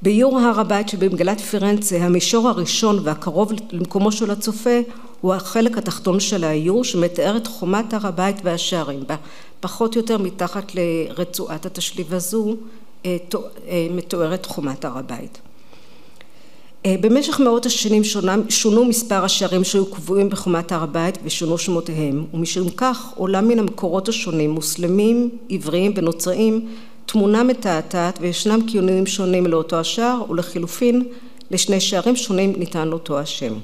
באיור הר הבית שבמגילת פירנצה, המישור הראשון והקרוב למקומו של הצופה הוא החלק התחתון של האיור שמתאר את חומת הר הבית והשערים בה. פחות או יותר מתחת לרצועת התשליב הזו מתוארת חומת הר הבית. במשך מאות השנים שונו מספר השערים שהיו קבועים בחומת הר הבית ושונו שמותיהם, ומשום כך עולה מן המקורות השונים, מוסלמים, עבריים ונוצריים, תמונה מתעתעת וישנם כינויים שונים לאותו השער, ולחילופין לשני שערים שונים ניתן לאותו השם.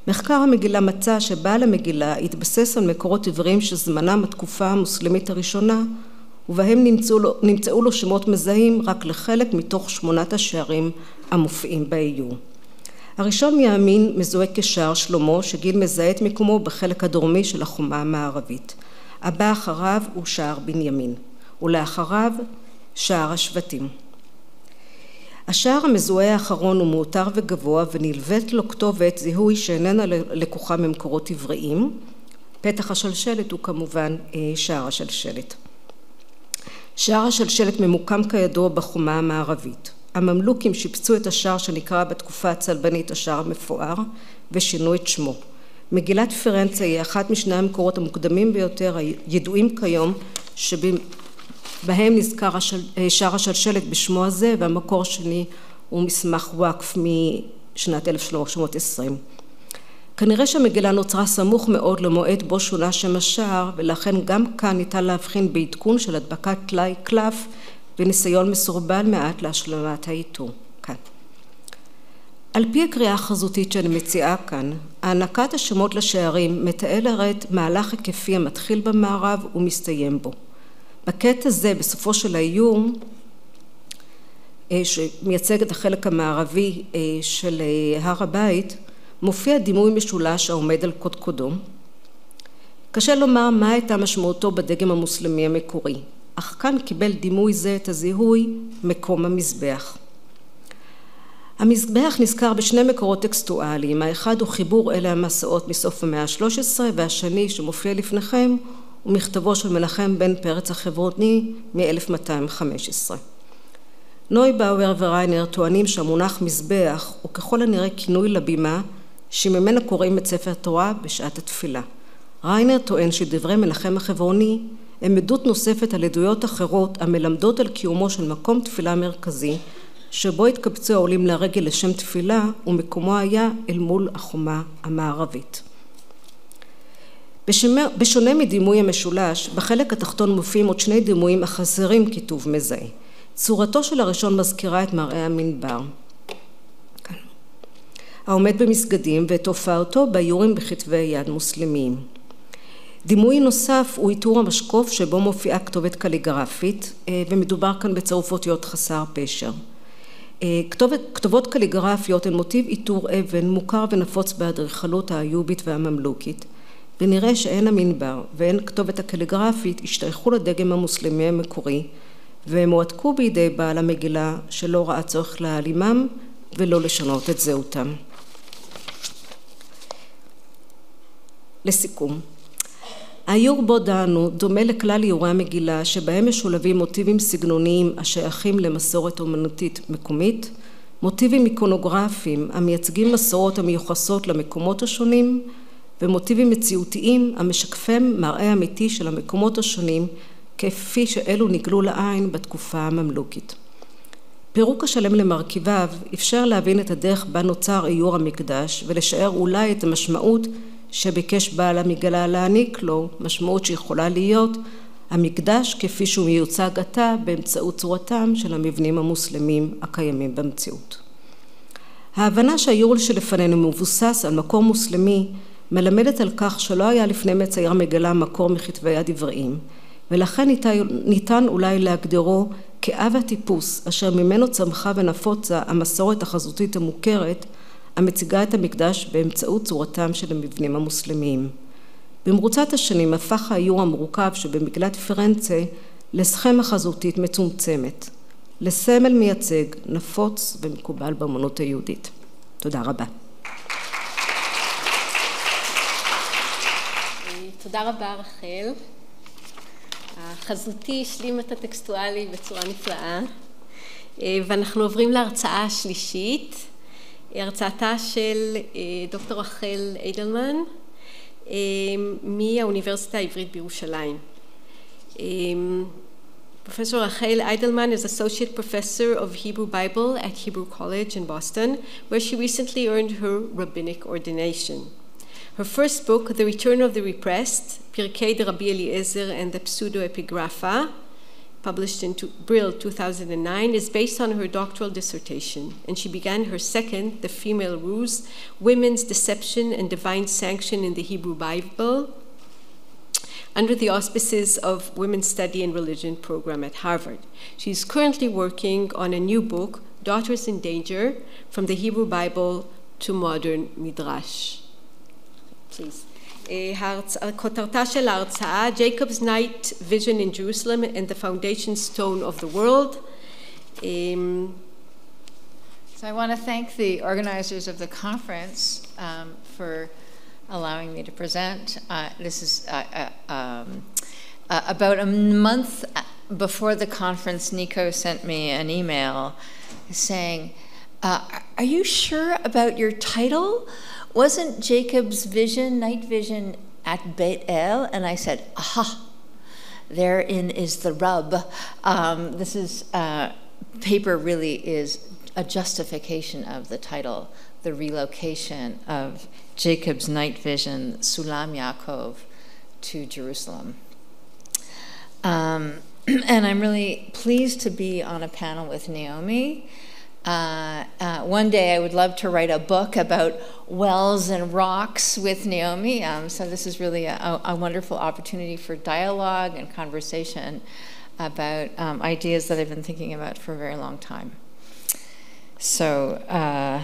מחקר המגילה מצא שבעל המגילה התבסס על מקורות עבריים שזמנם התקופה המוסלמית הראשונה, ובהם נמצאו לו שמות מזהים רק לחלק מתוך 8 השערים המופיעים באיור. הראשון מימין מזוהה כשער שלמה, שגיל מזהה את מקומו בחלק הדרומי של החומה המערבית. הבא אחריו הוא שער בנימין, ולאחריו שער השבטים. השער המזוהה האחרון הוא מאותר וגבוה ונלווית לו כתובת זיהוי שאיננה לקוחה ממקורות עבריים. פתח השלשלת הוא כמובן שער השלשלת. שער השלשלת ממוקם כידוע בחומה המערבית. הממלוכים שיפצו את השער שנקרא בתקופה הצלבנית השער המפואר ושינו את שמו. מגילת פירנצה היא אחת משני המקורות המוקדמים ביותר הידועים כיום שבהם נזכר שער השלשלת בשמו הזה, והמקור השני הוא מסמך וואקף משנת 1320. כנראה שהמגילה נוצרה סמוך מאוד למועד בו שונה שם השער, ולכן גם כאן ניתן להבחין בעדכון של הדבקת טלאי קלף וניסיון מסורבל מעט להשלמת האיתור. כאן. על פי הקריאה החזותית שאני מציעה כאן, הענקת השמות לשערים מתארת מהלך היקפי המתחיל במערב ומסתיים בו. בקטע הזה, בסופו של האיור, שמייצג את החלק המערבי של הר הבית, מופיע דימוי משולש העומד על קודקודו. קשה לומר מה הייתה משמעותו בדגם המוסלמי המקורי, אך כאן קיבל דימוי זה את הזיהוי מקום המזבח. המזבח נזכר בשני מקורות טקסטואליים, האחד הוא חיבור אלה המסעות מסוף המאה ה-13, והשני שמופיע לפניכם הוא מכתבו של מנחם בן פרץ החברוני מ-1215. נויבאואר וריינר טוענים שהמונח מזבח הוא ככל הנראה כינוי לבימה שממנה קוראים את ספר תורה בשעת התפילה. ריינר טוען שדברי מנחם החברוני הם עדות נוספת על עדויות אחרות המלמדות על קיומו של מקום תפילה מרכזי שבו התקבצו העולים לרגל לשם תפילה ומקומו היה אל מול החומה המערבית. בשונה מדימוי המשולש, בחלק התחתון מופיעים עוד שני דימויים החסרים כיתוב מזהה. צורתו של הראשון מזכירה את מראה המנבר, העומד במסגדים ואת הופעתו באיורים בכתבי יד מוסלמיים. דימוי נוסף הוא עיטור המשקוף שבו מופיעה כתובת קליגרפית, ומדובר כאן בצירוף אותיות חסר פשר. כתובות קליגרפיות הן מוטיב עיטור אבן מוכר ונפוץ באדריכלות האיובית והממלוכית, ונראה שאין המנבר ואין כתובת הקליגרפית השתייכו לדגם המוסלמי המקורי, והם הועתקו בידי בעל המגילה שלא ראה צורך להעלימם ולא לשנות את זהותם. לסיכום, האיור בו דנו דומה לכלל איורי המגילה שבהם משולבים מוטיבים סגנוניים השייכים למסורת אומנותית מקומית, מוטיבים איקונוגרפיים המייצגים מסורות המיוחסות למקומות השונים, ומוטיבים מציאותיים המשקפים מראה אמיתי של המקומות השונים כפי שאלו נגלו לעין בתקופה הממלוכית. פירוק השלם למרכיביו אפשר להבין את הדרך בה נוצר איור המקדש ולשער אולי את המשמעות שביקש בעל המגלה להעניק לו, משמעות שיכולה להיות המקדש כפי שהוא מיוצג עתה באמצעות צורתם של המבנים המוסלמים הקיימים במציאות. ההבנה שהאיור שלפנינו מבוסס על מקור מוסלמי מלמדת על כך שלא היה לפני מצייר המגלה מקור מכתבי יד עבריים, ולכן ניתן אולי להגדירו כאב הטיפוס אשר ממנו צמחה ונפוצה המסורת החזותית המוכרת המציגה את המקדש באמצעות צורתם של המבנים המוסלמיים. במרוצת השנים הפך האיור המורכב שבמגילת פירנצה לסכמה חזותית מצומצמת, לסמל מייצג, נפוץ ומקובל באמנות היהודית. תודה רבה.
תודה רבה רחל. החזותי השלים את הטקסטואלי בצורה נפלאה, ואנחנו עוברים להרצאה השלישית, הרצאתה של דוקטור רחל איידלמן מהאוניברסיטה העברית בירושלים. Professor Rachel Eidelman is Associate Professor of Hebrew Bible at Hebrew College in Boston, where she recently earned her rabbinic ordination. Her first book, The Return of the Repressed, Pirkei de Rabbi Eliezer and the Pseudo-Epigrapha, published in Brill 2009, is based on her doctoral dissertation, and she began her second, The Female Ruse, Women's Deception and Divine Sanction in the Hebrew Bible, under the auspices of Women's Study and Religion program at Harvard. She's currently working on a new book, Daughters in Danger, From the Hebrew Bible to Modern Midrash. Please. כותרתה של ההרצאה, Jacob's Night Vision in Jerusalem and the Foundation Stone of the World.
So I want to thank the organizers of the conference for allowing me to present. This is about a month before the conference, Nico sent me an email saying, are you sure about your title? Wasn't Jacob's vision, night vision, at Beit El? And I said, aha, therein is the rub. This is, paper really is a justification of the title, the relocation of Jacob's night vision, Sulam Yaakov, to Jerusalem. And I'm really pleased to be on a panel with Naomi. One day I would love to write a book about wells and rocks with Naomi. So this is really a wonderful opportunity for dialogue and conversation about ideas that I've been thinking about for a very long time. So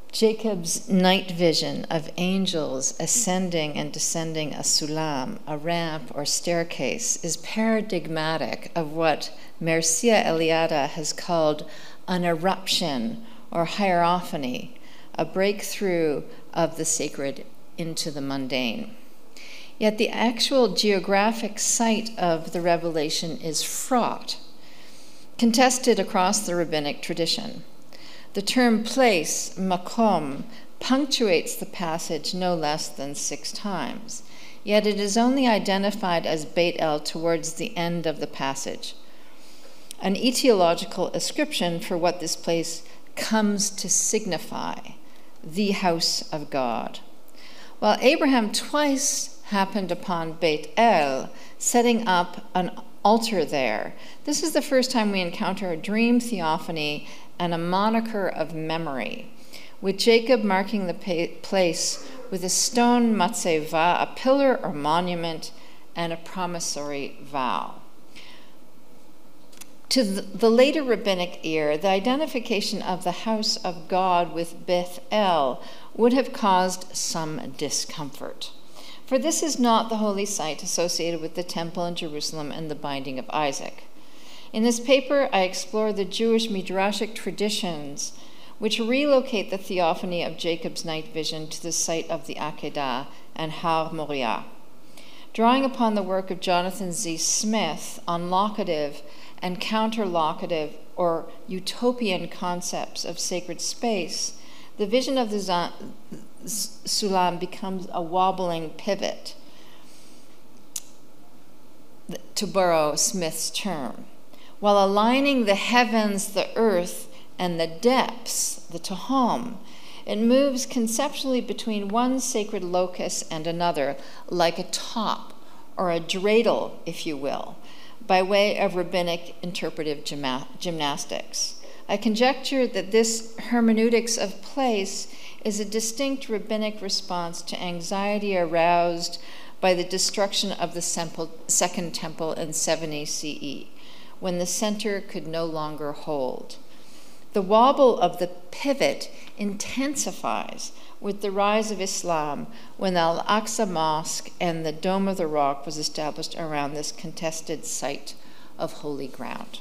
Jacob's night vision of angels ascending and descending a sulam, a ramp or staircase, is paradigmatic of what Mircea Eliade has called an eruption or hierophany, a breakthrough of the sacred into the mundane. Yet the actual geographic site of the revelation is fraught, contested across the rabbinic tradition. The term place, makom, punctuates the passage no less than 6 times, yet it is only identified as Beit El towards the end of the passage, an etiological ascription for what this place comes to signify, the house of God. While Abraham twice happened upon Beit El, setting up an altar there, this is the first time we encounter a dream theophany and a moniker of memory, with Jacob marking the place with a stone matzeva, a pillar or monument, and a promissory vow. To the later rabbinic ear, the identification of the house of God with Beth El would have caused some discomfort, for this is not the holy site associated with the temple in Jerusalem and the binding of Isaac. In this paper, I explore the Jewish midrashic traditions which relocate the theophany of Jacob's night vision to the site of the Akedah and Har Moriah. Drawing upon the work of Jonathan Z. Smith on locative and counterlocative or utopian concepts of sacred space, the vision of the Sulam becomes a wobbling pivot, to borrow Smith's term. While aligning the heavens, the earth, and the depths, the Tehom, it moves conceptually between one sacred locus and another, like a top or a dreidel, if you will, by way of rabbinic interpretive gymnastics. I conjecture that this hermeneutics of place is a distinct rabbinic response to anxiety aroused by the destruction of the Second Temple in 70 CE, when the center could no longer hold. The wobble of the pivot intensifies with the rise of Islam when the Al-Aqsa Mosque and the Dome of the Rock was established around this contested site of holy ground.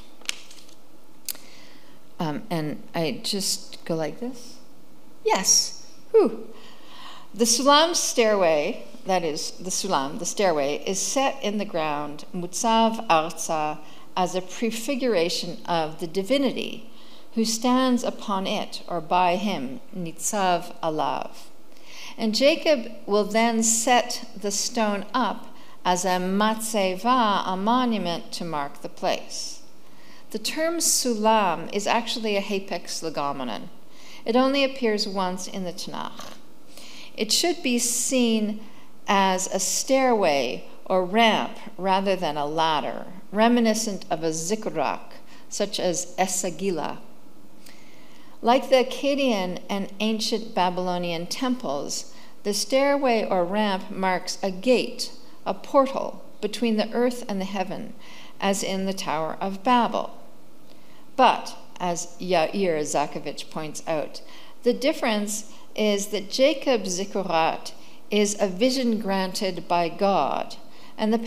And I just go like this. Yes. Whew. The Sulam stairway, that is, the Sulam, the stairway, is set in the ground, Mutzav Arza, as a prefiguration of the divinity who stands upon it, or by him, Nitzav Alav. And Jacob will then set the stone up as a matzeva, a monument to mark the place. The term sulam is actually a hapex legomenon. It only appears once in the Tanakh. It should be seen as a stairway or ramp rather than a ladder, reminiscent of a zikrak, such as Esagila. Like the Akkadian and ancient Babylonian temples, the stairway or ramp marks a gate, a portal between the earth and the heaven, as in the Tower of Babel. But, as Yair Zakovich points out, the difference is that Jacob's zikurat is a vision granted by God, and the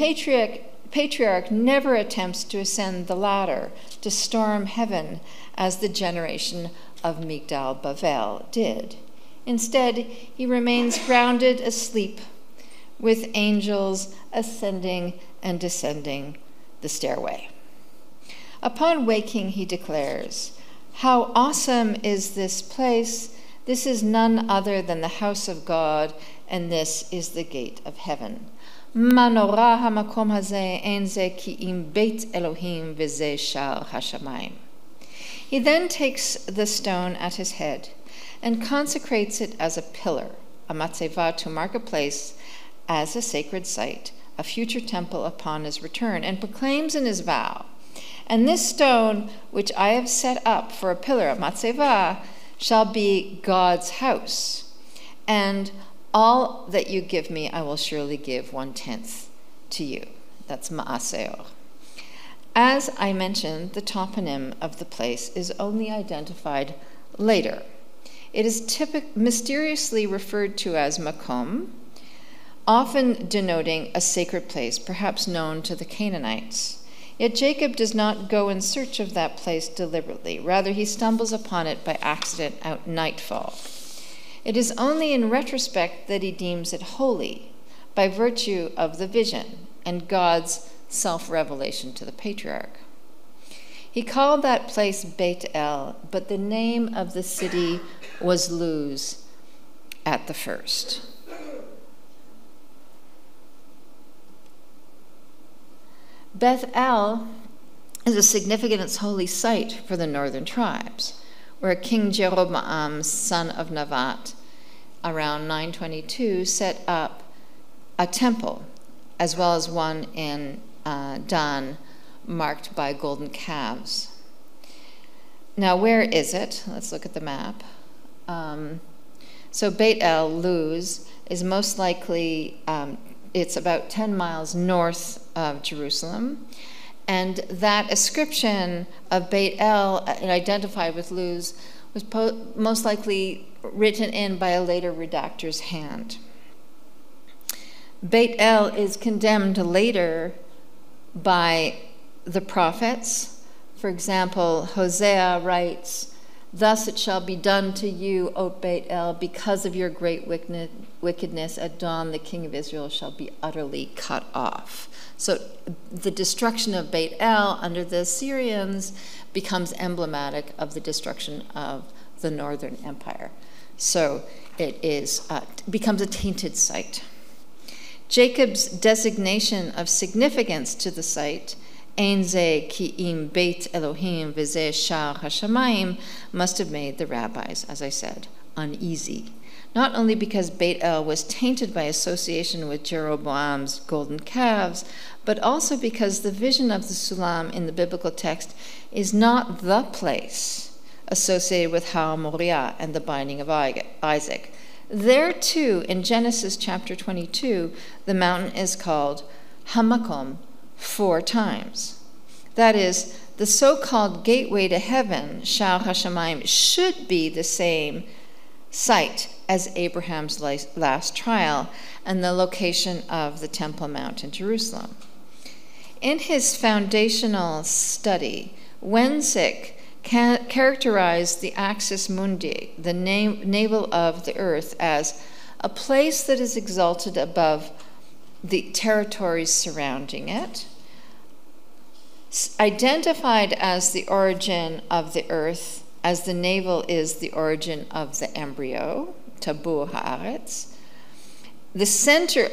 patriarch never attempts to ascend the ladder to storm heaven as the generation of Migdal Bavel did. Instead, he remains grounded asleep with angels ascending and descending the stairway. Upon waking, he declares, "How awesome is this place! This is none other than the house of God, and this is the gate of heaven. Manorah hamakom hazeh ein ze ki im beit Elohim v'zeh shar hashamayim." He then takes the stone at his head and consecrates it as a pillar, a matzeva, to mark a place as a sacred site, a future temple upon his return, and proclaims in his vow, And this stone, which I have set up for a pillar, matzeva, shall be God's house. And all that you give me, I will surely give 1/10 to you. That's ma'aseor. As I mentioned, the toponym of the place is only identified later. It is mysteriously referred to as Makom, often denoting a sacred place, perhaps known to the Canaanites. Yet Jacob does not go in search of that place deliberately. Rather, he stumbles upon it by accident at nightfall. It is only in retrospect that he deems it holy, by virtue of the vision and God's self-revelation to the patriarch. He called that place Beit El, but the name of the city was Luz at the first. Beth El is a significant holy site for the northern tribes, where King Jeroboam, son of Nevat, around 922, set up a temple, as well as one in Dan, marked by golden calves. Now, where is it? Let's look at the map. So Beit El, Luz, is most likely, it's about 10 miles north of Jerusalem. And that ascription of Beit El, identified with Luz, was most likely written in by a later redactor's hand. Beit El is condemned later by the prophets. For example, Hosea writes, "Thus it shall be done to you, O Beit El, because of your great wickedness at dawn, the king of Israel shall be utterly cut off." So the destruction of Beit El under the Assyrians becomes emblematic of the destruction of the northern empire. So it becomes a tainted site. Jacob's designation of significance to the site, Ein ze ki im Beit Elohim v'zeh shar hashamayim, must have made the rabbis, as I said, uneasy. Not only because Beit El was tainted by association with Jeroboam's golden calves, but also because the vision of the Sulam in the biblical text is not the place associated with Har Moriah and the binding of Isaac. There too, in Genesis chapter 22, the mountain is called Hamakom 4 times. That is, the so-called gateway to heaven, Shar HaShamayim, should be the same site as Abraham's last trial and the location of the Temple Mount in Jerusalem. In his foundational study, Wensick characterized the axis mundi, the navel of the earth, as a place that is exalted above the territories surrounding it, identified as the origin of the earth, as the navel is the origin of the embryo, Tabur Haaretz, the center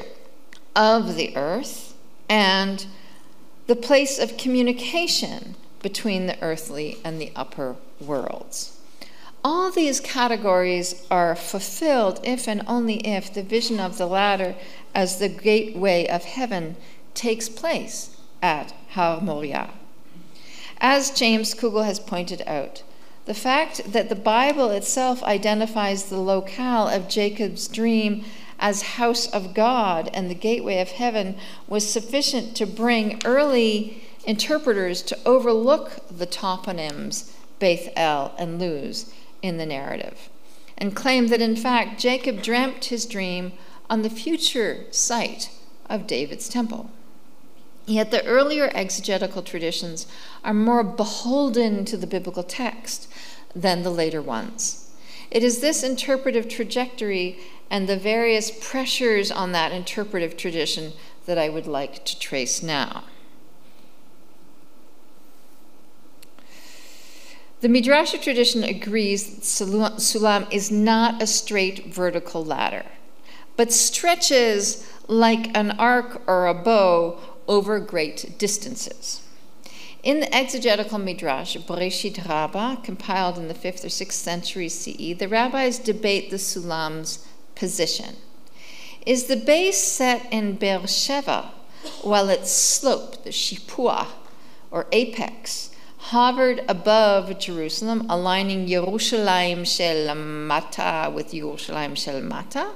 of the earth, and the place of communication between the earthly and the upper worlds. All these categories are fulfilled if and only if the vision of the latter as the gateway of heaven takes place at Har Moriah. As James Kugel has pointed out, the fact that the Bible itself identifies the locale of Jacob's dream as house of God and the gateway of heaven was sufficient to bring early interpreters to overlook the toponyms Beth El and Luz in the narrative and claim that in fact Jacob dreamt his dream on the future site of David's temple. Yet the earlier exegetical traditions are more beholden to the biblical text than the later ones. It is this interpretive trajectory and the various pressures on that interpretive tradition that I would like to trace now. The Midrashic tradition agrees that Sulam is not a straight vertical ladder, but stretches like an arc or a bow over great distances. In the exegetical Midrash, Bereshit Rabbah, compiled in the 5th or 6th century CE, the rabbis debate the Sulam's position. Is the base set in Beersheba while its slope, the Shipua, or apex, hovered above Jerusalem, aligning Yerushalayim shel Mata with Yerushalayim shel Mata.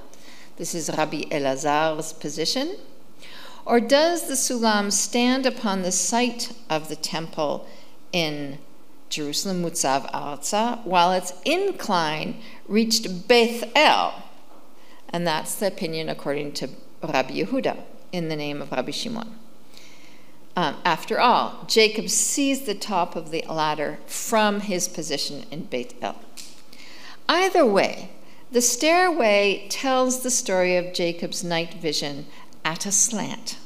This is Rabbi Elazar's position. Or does the Sulam stand upon the site of the temple in Jerusalem, Mutzav Arza, while its incline reached Beth El? And that's the opinion according to Rabbi Yehuda, in the name of Rabbi Shimon. After all, Jacob sees the top of the ladder from his position in Beit El. Either way, the stairway tells the story of Jacob's night vision at a slant,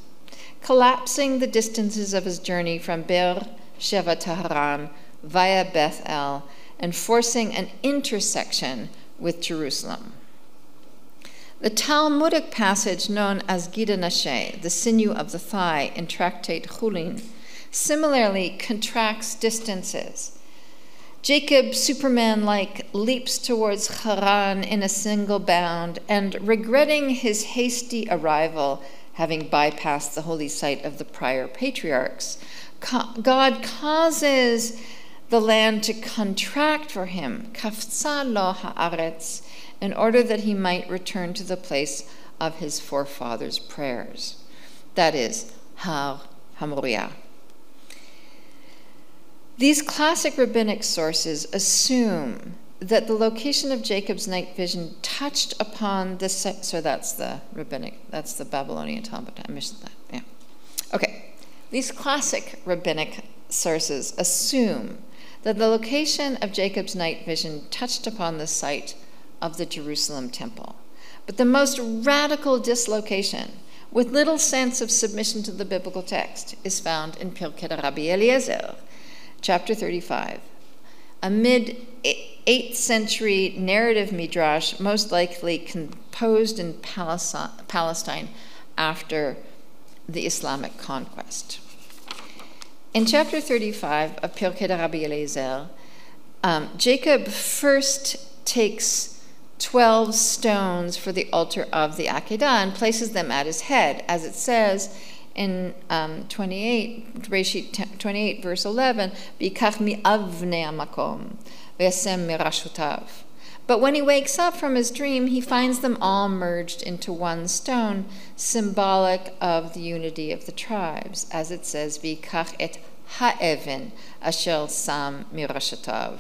collapsing the distances of his journey from Beer Sheva to Haran via Beth El and forcing an intersection with Jerusalem. The Talmudic passage known as Gida Nashe, the sinew of the thigh, in Tractate Chulin, similarly contracts distances. Jacob, Superman-like, leaps towards Haran in a single bound, and regretting his hasty arrival, having bypassed the holy site of the prior patriarchs, God causes the land to contract for him, kafza lo haaretz, in order that he might return to the place of his forefathers' prayers. That is, Har HaMoriah. These classic rabbinic sources assume that the location of Jacob's night vision touched upon the, so that's the rabbinic, that's the Babylonian Talmud. I missed that, yeah. Okay, these classic rabbinic sources assume that the location of Jacob's night vision touched upon the site of the Jerusalem temple. But the most radical dislocation, with little sense of submission to the biblical text, is found in Pirkei Rabbi Eliezer, chapter 35, a mid-8th century narrative midrash, most likely composed in Palestine after the Islamic conquest. In chapter 35 of Pirkei Rabbi Eliezer, Jacob first takes 12 stones for the altar of the Akedah and places them at his head, as it says in 28, 28 verse 11, B'ikach mi'avnei hamakom v'yasem mirashotav. But when he wakes up from his dream, he finds them all merged into one stone, symbolic of the unity of the tribes, as it says, B'ikach et ha'even asher sam mirashotav.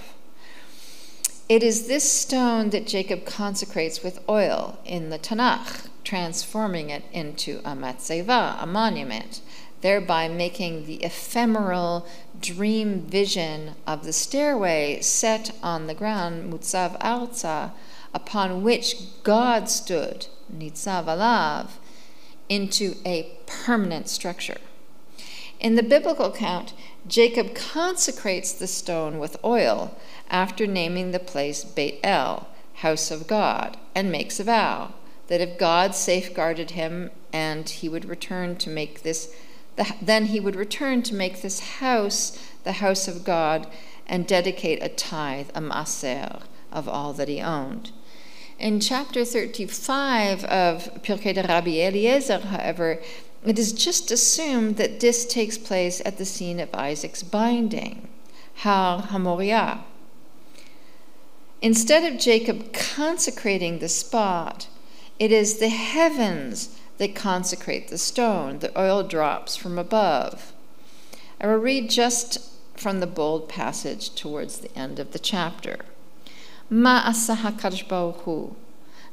It is this stone that Jacob consecrates with oil in the Tanakh, transforming it into a matzeva, a monument, thereby making the ephemeral dream vision of the stairway set on the ground, Mutzav Arza, upon which God stood, Nitzav Alav, into a permanent structure. In the biblical account, Jacob consecrates the stone with oil after naming the place Beit El, house of God, and makes a vow that if God safeguarded him and he would return to make this, then he would return to make this house the house of God and dedicate a tithe, a maaser, of all that he owned. In chapter 35 of Pirkei Rabbi Eliezer, however, it is just assumed that this takes place at the scene of Isaac's binding, Har HaMoriah. Instead of Jacob consecrating the spot, it is the heavens that consecrate the stone. The oil drops from above. I will read just from the bold passage towards the end of the chapter. Ma asa HaKadosh Baruch Hu,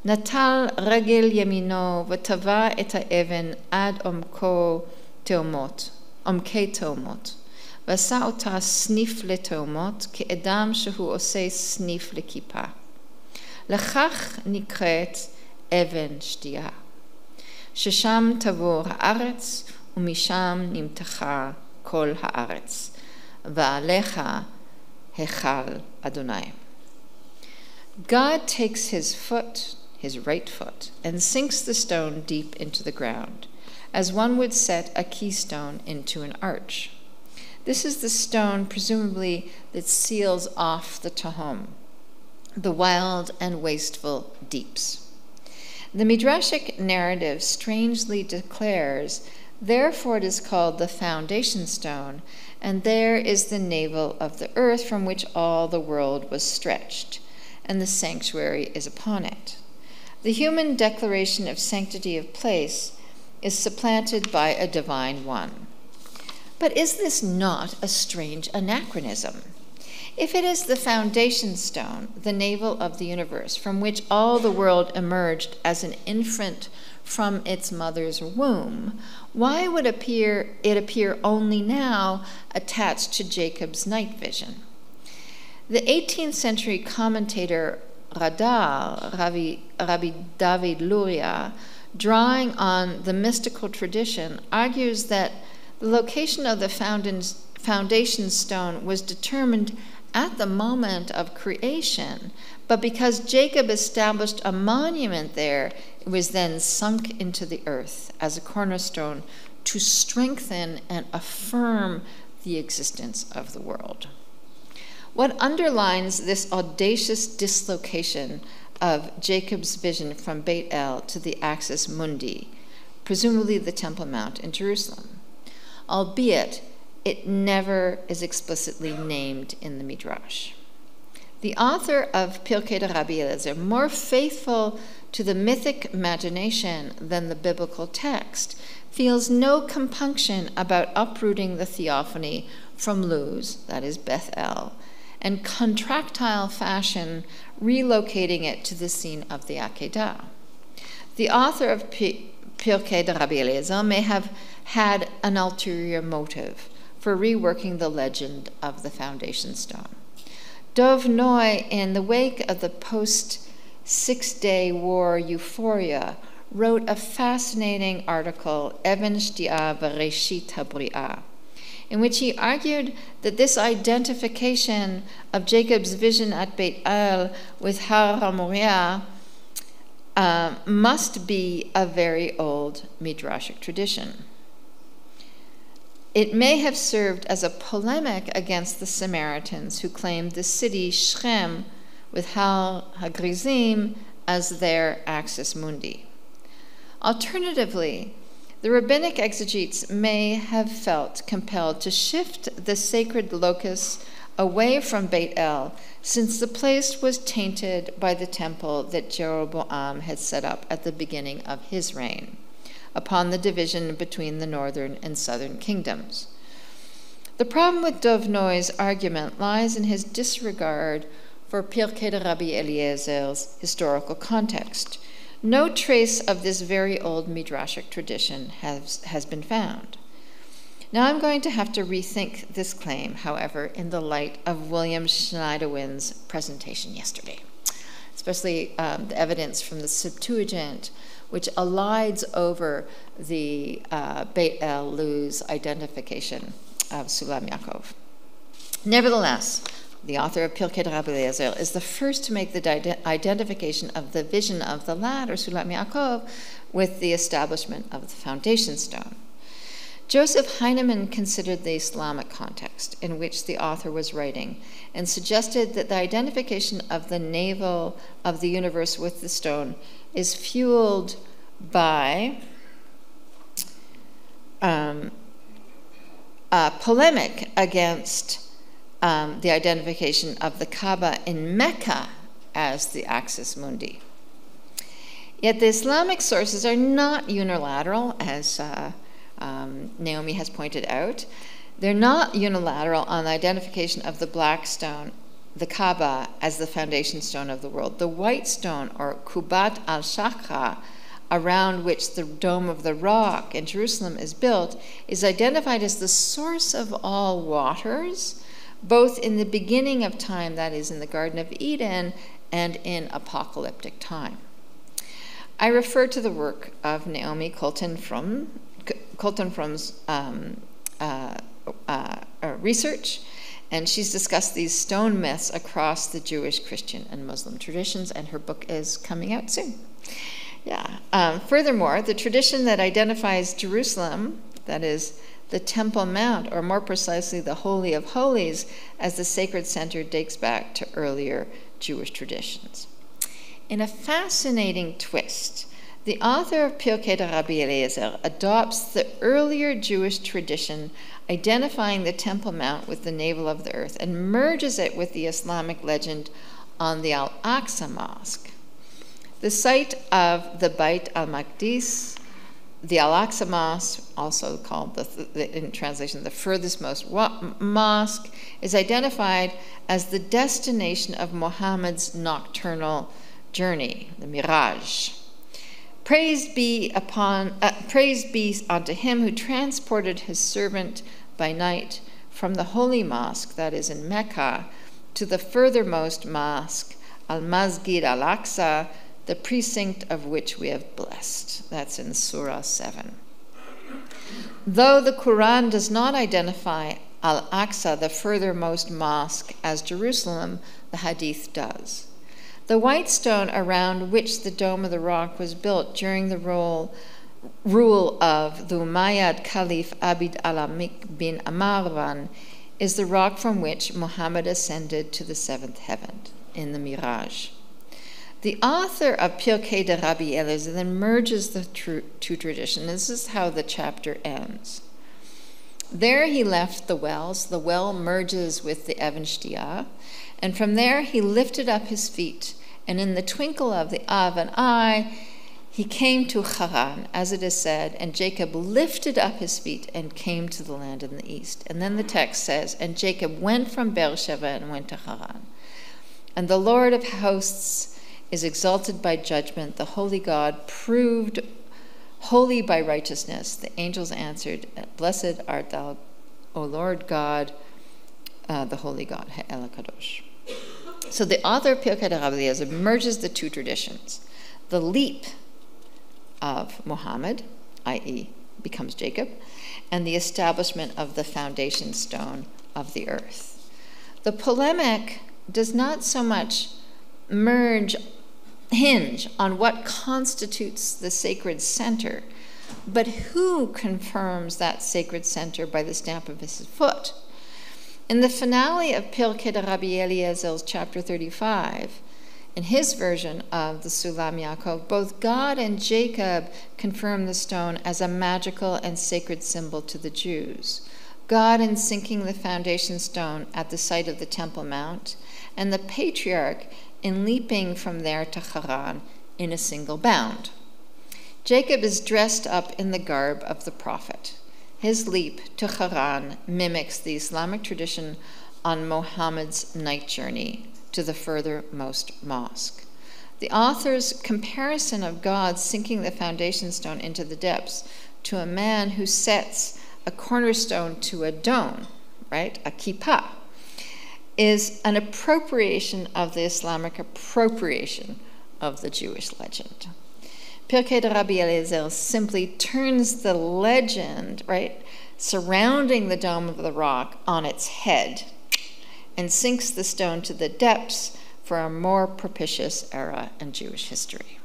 natal regel yamino v'tava et ha'even ad omkei teomot. ועשה אותה סניף לתאומות, כאדם שהוא עושה סניף לכיפה. לכך נקראת אבן שתייה, ששם תבור הארץ, ומשם נמתחה כל הארץ, ועליך היכל אדוני. God takes his foot, his right foot, and sinks the stone deep into the ground, as one would set a keystone into an arch. This is the stone, presumably, that seals off the Tehom, the wild and wasteful deeps. The Midrashic narrative strangely declares, therefore it is called the foundation stone, and there is the navel of the earth from which all the world was stretched, and the sanctuary is upon it. The human declaration of sanctity of place is supplanted by a divine one. But is this not a strange anachronism? If it is the foundation stone, the navel of the universe, from which all the world emerged as an infant from its mother's womb, why would it appear only now attached to Jacob's night vision? The 18th century commentator Radal, Rabbi David Luria, drawing on the mystical tradition, argues that the location of the foundation stone was determined at the moment of creation, but because Jacob established a monument there, it was then sunk into the earth as a cornerstone to strengthen and affirm the existence of the world. What underlines this audacious dislocation of Jacob's vision from Beit El to the Axis Mundi, presumably the Temple Mount in Jerusalem, albeit it never is explicitly named in the Midrash. The author of Pirkei de Rabbi Eliezer, more faithful to the mythic imagination than the biblical text, feels no compunction about uprooting the theophany from Luz, that is Beth El, and contractile fashion relocating it to the scene of the Akedah. The author of Pirkei de Rabbi Eliezer may have had an ulterior motive for reworking the legend of the foundation stone. Dov Noy, in the wake of the post-Six-Day War euphoria, wrote a fascinating article, Even Shtia Bereshit HaBri'ah, in which he argued that this identification of Jacob's vision at Beit El with Har HaMoriah must be a very old Midrashic tradition. It may have served as a polemic against the Samaritans who claimed the city Shechem with Har HaGrizim as their axis mundi. Alternatively, the rabbinic exegetes may have felt compelled to shift the sacred locus away from Beit El, since the place was tainted by the temple that Jeroboam had set up at the beginning of his reign, upon the division between the northern and southern kingdoms. The problem with Dov Noy's argument lies in his disregard for Pirkei de Rabbi Eliezer's historical context. No trace of this very old Midrashic tradition has been found. Now I'm going to have to rethink this claim, however, in the light of William Schneiderwin's presentation yesterday, especially the evidence from the Septuagint, which elides over the Beit El Luz identification of Sulam Yaakov. Nevertheless, the author of Pirkei de Rabbi Eliezer is the first to make the identification of the vision of the lad, or Sulam Yaakov, with the establishment of the foundation stone. Joseph Heinemann considered the Islamic context in which the author was writing and suggested that the identification of the navel of the universe with the stone is fueled by polemic against the identification of the Kaaba in Mecca as the axis mundi. Yet the Islamic sources are not unilateral, as Naomi has pointed out. They're not unilateral on the identification of the black stone, the Kaaba, as the foundation stone of the world. The white stone, or Kubat al-Shakra, around which the Dome of the Rock in Jerusalem is built, is identified as the source of all waters, both in the beginning of time, that is, in the Garden of Eden, and in apocalyptic time. I refer to the work of Naomi Colton From's research, and she's discussed these stone myths across the Jewish, Christian, and Muslim traditions, and her book is coming out soon. Furthermore, the tradition that identifies Jerusalem, that is, the Temple Mount, or more precisely the Holy of Holies, as the sacred center dates back to earlier Jewish traditions. In a fascinating twist, The author of Pirkei de Rabbi Eliezer adopts the earlier Jewish tradition identifying the Temple Mount with the navel of the earth and merges it with the Islamic legend on the Al-Aqsa Mosque. The site of the Beit al-Maqdis, the Al-Aqsa Mosque, also called in translation the furthest most mosque, is identified as the destination of Muhammad's nocturnal journey, the Miraj. Praise be unto him who transported his servant by night from the holy mosque, that is in Mecca, to the furthermost mosque, Al-Masjid Al-Aqsa, the precinct of which we have blessed. That's in Surah 7. Though the Quran does not identify Al-Aqsa, the furthermost mosque, as Jerusalem, the Hadith does. The white stone around which the Dome of the Rock was built during the rule of the Umayyad Caliph Abd al-Malik bin Marwan is the rock from which Muhammad ascended to the seventh heaven in the Miraj. The author of Pirkei de Rabbi Eliezer then merges the two traditions. This is how the chapter ends. There he left the well, so the well merges with the Even Shtiyah, and from there he lifted up his feet, and in the twinkle of the an eye, he came to Haran, as it is said, and Jacob lifted up his feet and came to the land in the east. And then the text says, and Jacob went from Beersheba and went to Haran. And the Lord of hosts is exalted by judgment. The holy God proved holy by righteousness. The angels answered, blessed art thou, O Lord God, the holy God, El Kadosh. So the author of Pirkei de Rabbi Eliezer merges the two traditions. The leap of Muhammad, i.e. becomes Jacob, and the establishment of the foundation stone of the earth. The polemic does not so much hinge on what constitutes the sacred center, but who confirms that sacred center by the stamp of his foot. In the finale of Pirkei de Rabbi Eliezer's chapter 35, in his version of the Sulam Yaakov, both God and Jacob confirm the stone as a magical and sacred symbol to the Jews. God in sinking the foundation stone at the site of the Temple Mount, and the patriarch in leaping from there to Haran in a single bound. Jacob is dressed up in the garb of the prophet. His leap to Haran mimics the Islamic tradition on Muhammad's night journey to the furthermost mosque. The author's comparison of God sinking the foundation stone into the depths to a man who sets a cornerstone to a dome, right, a kippah, is an appropriation of the Islamic appropriation of the Jewish legend. Pirkei de Rabbi Eliezer simply turns the legend, right, surrounding the Dome of the Rock on its head and sinks the stone to the depths for a more propitious era in Jewish history.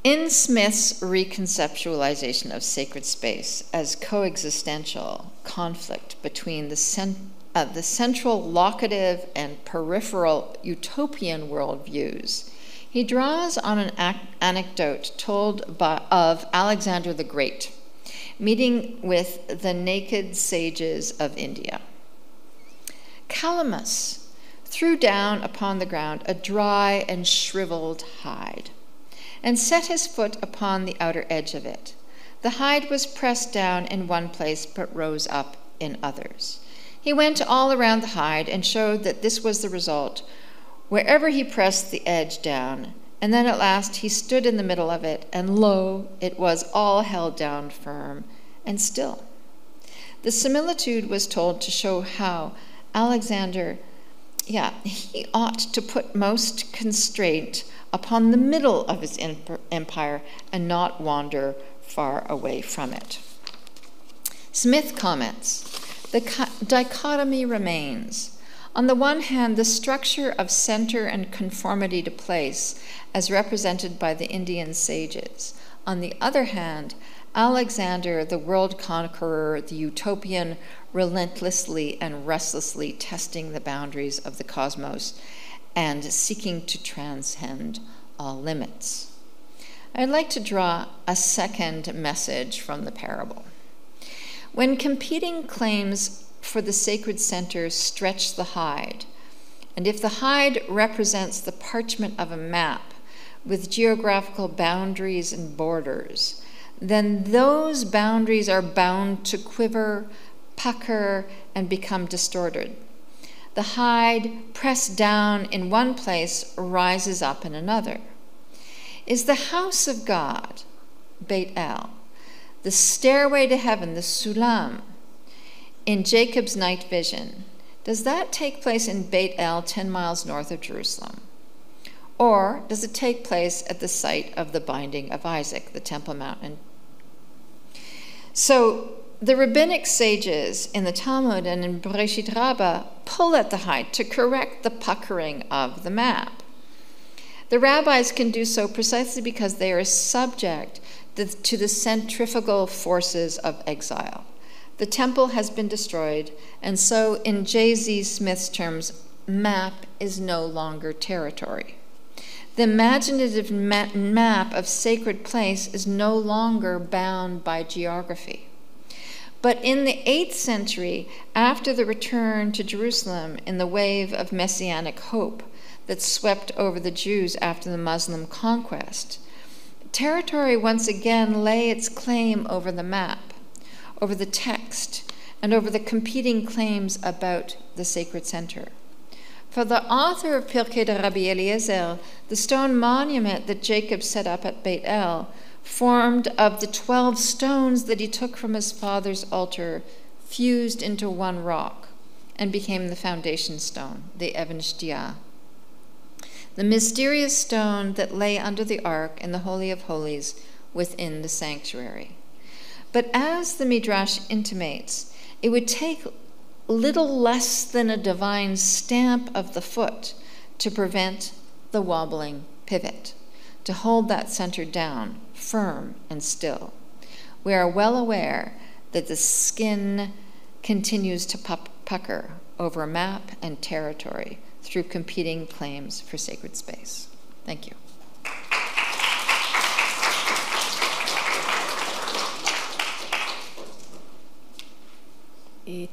In Smith's reconceptualization of sacred space as coexistential conflict between the central locative and peripheral utopian worldviews, he draws on an anecdote told of Alexander the Great, meeting with the naked sages of India. Calamus threw down upon the ground a dry and shriveled hide, and set his foot upon the outer edge of it. The hide was pressed down in one place, but rose up in others. He went all around the hide and showed that this was the result, wherever he pressed the edge down, and then at last he stood in the middle of it, and lo, it was all held down firm and still. The similitude was told to show how Alexander, he ought to put most constraint upon the middle of his empire and not wander far away from it. Smith comments, the dichotomy remains. On the one hand, the structure of center and conformity to place as represented by the Indian sages. On the other hand, Alexander, the world conqueror, the utopian, relentlessly and restlessly testing the boundaries of the cosmos and seeking to transcend all limits. I'd like to draw a second message from the parable. When competing claims for the sacred center stretch the hide, and if the hide represents the parchment of a map with geographical boundaries and borders, then those boundaries are bound to quiver, pucker, and become distorted. The hide, pressed down in one place, rises up in another. Is the house of God, Beit El, the stairway to heaven, the Sulam, in Jacob's night vision, does that take place in Beit El, 10 miles north of Jerusalem? Or does it take place at the site of the binding of Isaac, the Temple Mountain? So the rabbinic sages in the Talmud and in Bereshit Rabbah pull at the hide to correct the puckering of the map. The rabbis can do so precisely because they are subject to the centrifugal forces of exile. The temple has been destroyed, and so in J.Z. Smith's terms, map is no longer territory. The imaginative map of sacred place is no longer bound by geography. But in the 8th century, after the return to Jerusalem in the wave of messianic hope that swept over the Jews after the Muslim conquest, territory once again lay its claim over the map, over the text, and over the competing claims about the sacred center. For the author of Pirkei de Rabbi Eliezer, the stone monument that Jacob set up at Beit El, formed of the 12 stones that he took from his father's altar, fused into one rock, and became the foundation stone, the Even Shtiah. The mysterious stone that lay under the ark in the Holy of Holies within the sanctuary. But as the Midrash intimates, it would take little less than a divine stamp of the foot to prevent the wobbling pivot, to hold that center down, firm and still. We are well aware that the skin continues to pucker over map and territory through competing claims for sacred space. Thank you.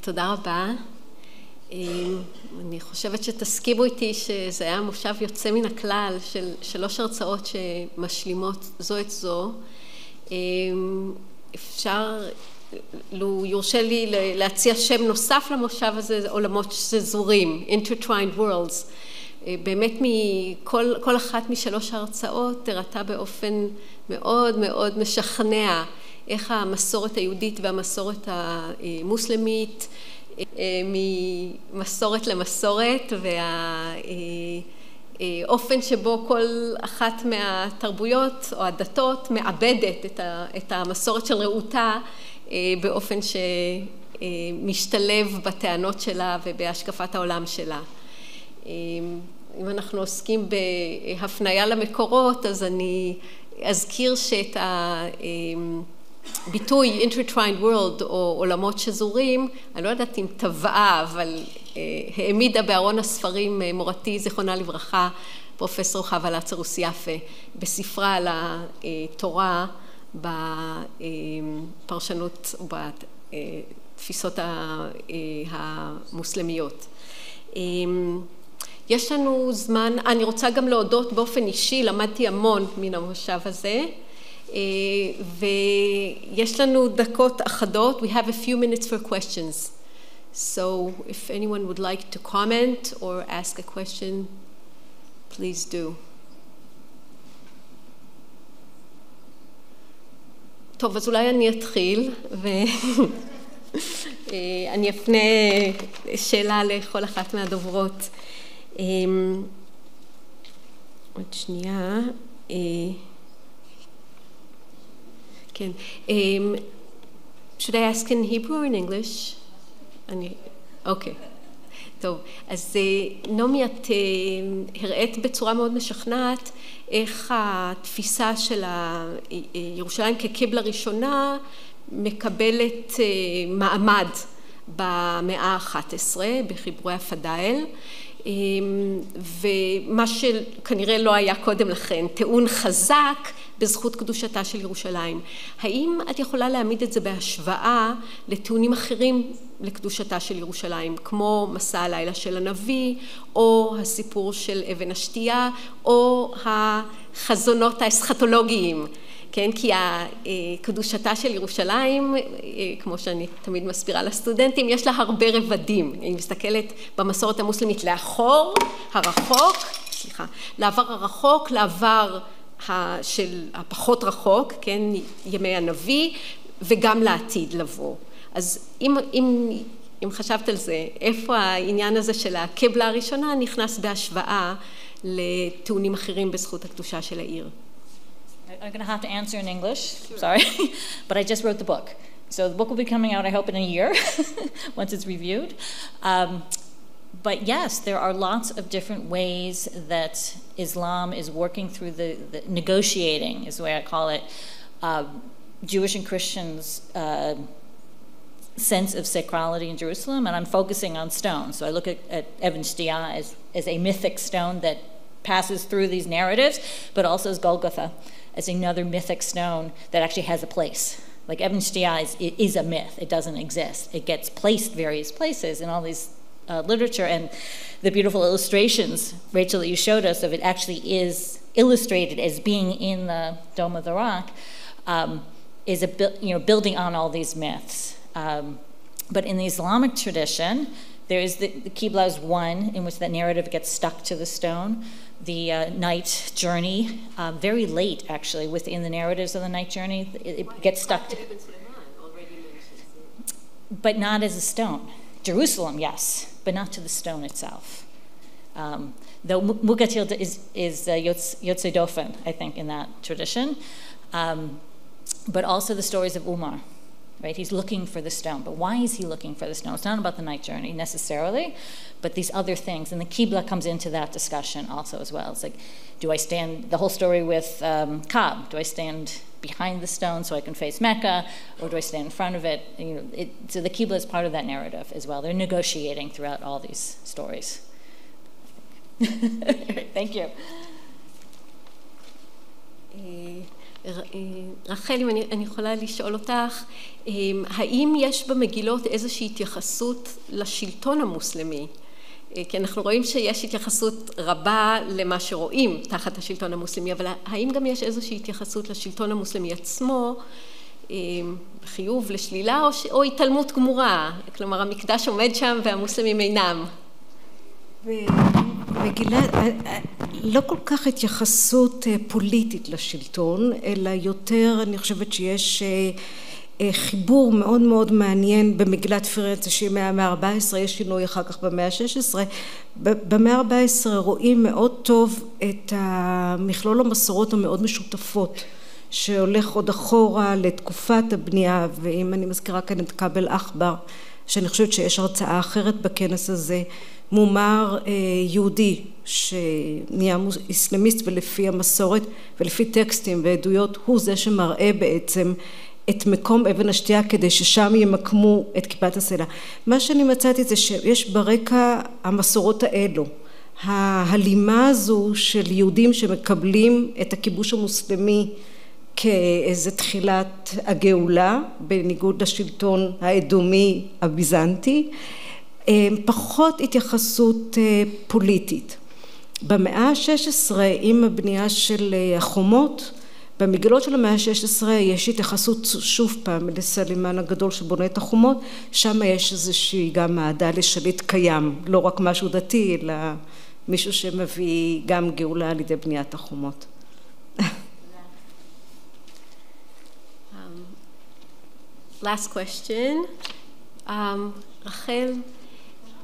תודה רבה. אני חושבת שתסכימו איתי שזה היה מושב יוצא מן הכלל של 3 הרצאות שמשלימות זו את זו. אפשר, לו יורשה לי להציע שם נוסף למושב הזה, עולמות שזורים, Intertwined Worlds. באמת כל אחת מ3 ההרצאות הראתה באופן מאוד מאוד משכנע איך המסורת היהודית והמסורת המוסלמית ממסורת למסורת, והאופן שבו כל אחת מהתרבויות או הדתות מאבדת את המסורת של רעותה באופן שמשתלב בטענות שלה ובהשקפת העולם שלה. אם אנחנו עוסקים בהפניה למקורות, אז אני אזכיר שאת ביטוי Intertwined World או עולמות שזורים, אני לא יודעת אם טבעה, אבל העמידה בארון הספרים מורתי, זיכרונה לברכה, פרופסור חווה לצרוס יפה, בספרה על התורה בפרשנות ובתפיסות המוסלמיות. יש לנו זמן, אני רוצה גם להודות באופן אישי, למדתי המון מן המושב הזה, ויש לנו דקות אחדות. We have a few minutes for questions. So if anyone would like to comment or ask a question, please do. טוב, אז אולי אני אתחיל, ואני אפנה שאלה לכל אחת מהדוברות. עוד שנייה. כן. Should I ask in Hebrew or in English? אוקיי. טוב, אז נעמי, את הראית בצורה מאוד משכנעת איך התפיסה של ירושלים כקיבלה ראשונה מקבלת מעמד במאה ה-11 בחיבורי הפדאיל, ומה שכנראה לא היה קודם לכן, טיעון חזק בזכות קדושתה של ירושלים. האם את יכולה להעמיד את זה בהשוואה לטיעונים אחרים לקדושתה של ירושלים, כמו מסע הלילה של הנביא, או הסיפור של אבן השתייה, או החזונות האסכטולוגיים? כן, כי קדושתה של ירושלים, כמו שאני תמיד מסבירה לסטודנטים, יש לה הרבה רבדים. אני מסתכלת במסורת המוסלמית לאחור, הרחוק, לעבר הרחוק, לעבר של הפחות רחוק, כן, ימי הנביא, וגם לעתיד לבוא. אז אם חשבת על זה, איפה העניין הזה של הקבלה הראשונה נכנס בהשוואה לטיעונים אחרים בזכות הקדושה של העיר?
I'm going to have to answer in English, sorry, but I just wrote the book. So the book will be coming out, I hope, in a year, once it's reviewed. But yes, there are lots of different ways that Islam is working through the negotiating, is the way I call it, Jewish and Christians' sense of sacrality in Jerusalem, and I'm focusing on stone. So I look at Evan Shtiyah as a mythic stone that passes through these narratives, but also as Golgotha, as another mythic stone that actually has a place. Like Evan Shtiyah is a myth. It doesn't exist. It gets placed various places in all these literature, and the beautiful illustrations, Rachel, that you showed us of it actually is illustrated as being in the Dome of the Rock, is building on all these myths. But in the Islamic tradition, there is the Qibla is one in which that narrative gets stuck to the stone. The night journey, very late actually within the narratives of the night journey, it gets stuck to, but not as a stone. Jerusalem, yes, but not to the stone itself. Though Mugatil is Yotzei Dofen, I think, in that tradition. But also the stories of Umar, right? He's looking for the stone. But why is he looking for the stone? It's not about the night journey necessarily, but these other things. And the Qibla comes into that discussion also as well. It's like, do I stand, the whole story with Kaab, do I stand behind the stone so I can face Mecca, or do I stand in front of it? So the Qibla is part of that narrative as well. They're negotiating throughout all these stories. Thank you.
רחל, אם אני יכולה לשאול אותך, האם יש במגילות איזושהי התייחסות לשלטון המוסלמי? כי אנחנו רואים שיש התייחסות רבה למה שרואים תחת השלטון המוסלמי, אבל האם גם יש איזושהי התייחסות לשלטון המוסלמי עצמו, חיוב לשלילה או התעלמות גמורה? כלומר, המקדש עומד שם והמוסלמים אינם.
מגילה, לא כל כך התייחסות פוליטית לשלטון, אלא יותר, אני חושבת שיש חיבור מאוד מאוד מעניין במגילת פרנצה שהיא מהמאה ה-14, יש שינוי אחר כך במאה ה-16. במאה ה-14 רואים מאוד טוב את המכלול המסורות המאוד משותפות, שהולך עוד אחורה לתקופת הבנייה, ואם אני מזכירה כאן את קאבל אחבר, שאני חושבת שיש הרצאה אחרת בכנס הזה, מומר יהודי שנהיה איסלאמיסט, ולפי המסורת ולפי טקסטים ועדויות הוא זה שמראה בעצם את מקום אבן השתייה כדי ששם ימקמו את כיפת הסלע. מה שאני מצאתי זה שיש ברקע המסורות האלו, ההלימה הזו של יהודים שמקבלים את הכיבוש המוסלמי כאיזה תחילת הגאולה בניגוד לשלטון האדומי הביזנטי, פחות התייחסות פוליטית. במאה ה-16 עם הבנייה של החומות, במגילות של המאה ה-16 יש התייחסות שוב פעם לסלימן הגדול שבונה את החומות, שם יש איזושהי גם אהדה לשליט קיים, לא רק משהו דתי אלא מישהו שמביא גם גאולה על ידי בניית החומות.
Last question. רחל,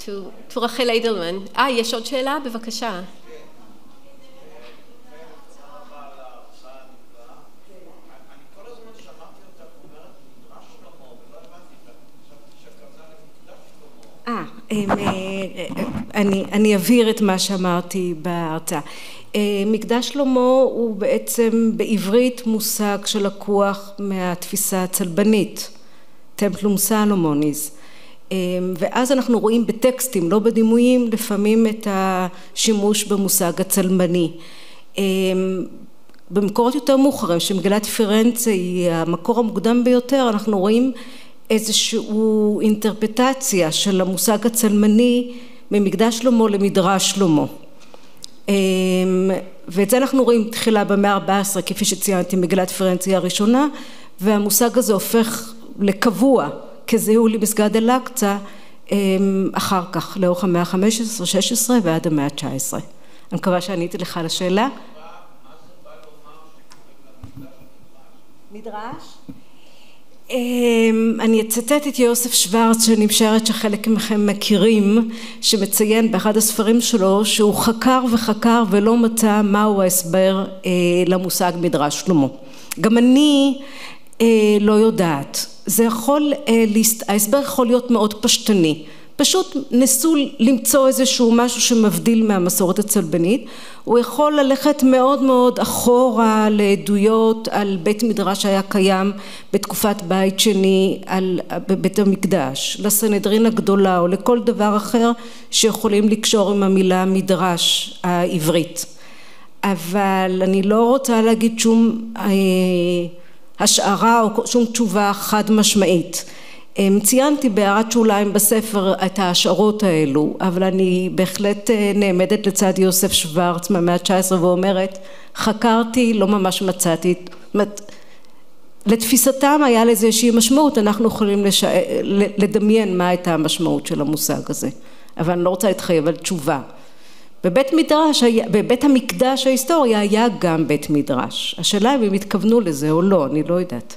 to רחל איידלמן. יש עוד שאלה? בבקשה.
אני אבהיר את מה שאמרתי בהרצאה. מקדש שלמה הוא בעצם בעברית מושג שלקוח מהתפיסה הצלבנית, טמפלום סלומוניס, ואז אנחנו רואים בטקסטים, לא בדימויים, לפעמים את השימוש במושג הצלבני. במקורות יותר מאוחרים, שמגילת פירנצה היא המקור המוקדם ביותר, אנחנו רואים איזושהי אינטרפטציה של המושג הצלמני ממקדש שלמה למדרש שלמה. ואת זה אנחנו רואים תחילה במאה ה-14, כפי שציינתי, מגילת פירנצה הראשונה, והמושג הזה הופך לקבוע כזיהוי למסגד אל-אקצא אחר כך, לאורך המאה ה-15, 16 ועד המאה ה-19. אני מקווה שעניתי לך על השאלה. מדרש? אני אצטט את יוסף שוורץ, שאני משערת שחלק מכם מכירים, שמציין באחד הספרים שלו שהוא חקר וחקר ולא מצא מהו ההסבר למושג מדרש שלמה. גם אני לא יודעת. ההסבר יכול להיות מאוד פשטני. פשוט נסו למצוא איזשהו משהו שמבדיל מהמסורת הצלבנית. הוא יכול ללכת מאוד מאוד אחורה לעדויות על בית מדרש שהיה קיים בתקופת בית שני בבית המקדש, לסנהדרין הגדולה או לכל דבר אחר שיכולים לקשור עם המילה מדרש העברית. אבל אני לא רוצה להגיד שום השערה או שום תשובה חד משמעית. ציינתי בהערת שוליים בספר את ההשערות האלו, אבל אני בהחלט נעמדת לצד יוסף שוורץ מהמאה ה-19 ואומרת, חקרתי, לא ממש מצאתי. לתפיסתם היה לזה איזושהי משמעות, אנחנו יכולים לדמיין מה הייתה המשמעות של המושג הזה, אבל אני לא רוצה להתחייב על תשובה. בבית המקדש ההיסטורי היה גם בית מדרש. השאלה אם הם התכוונו לזה או לא, אני לא יודעת.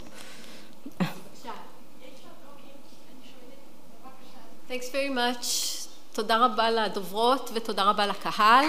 Thanks very much. תודה רבה לדוברות ותודה רבה לקהל.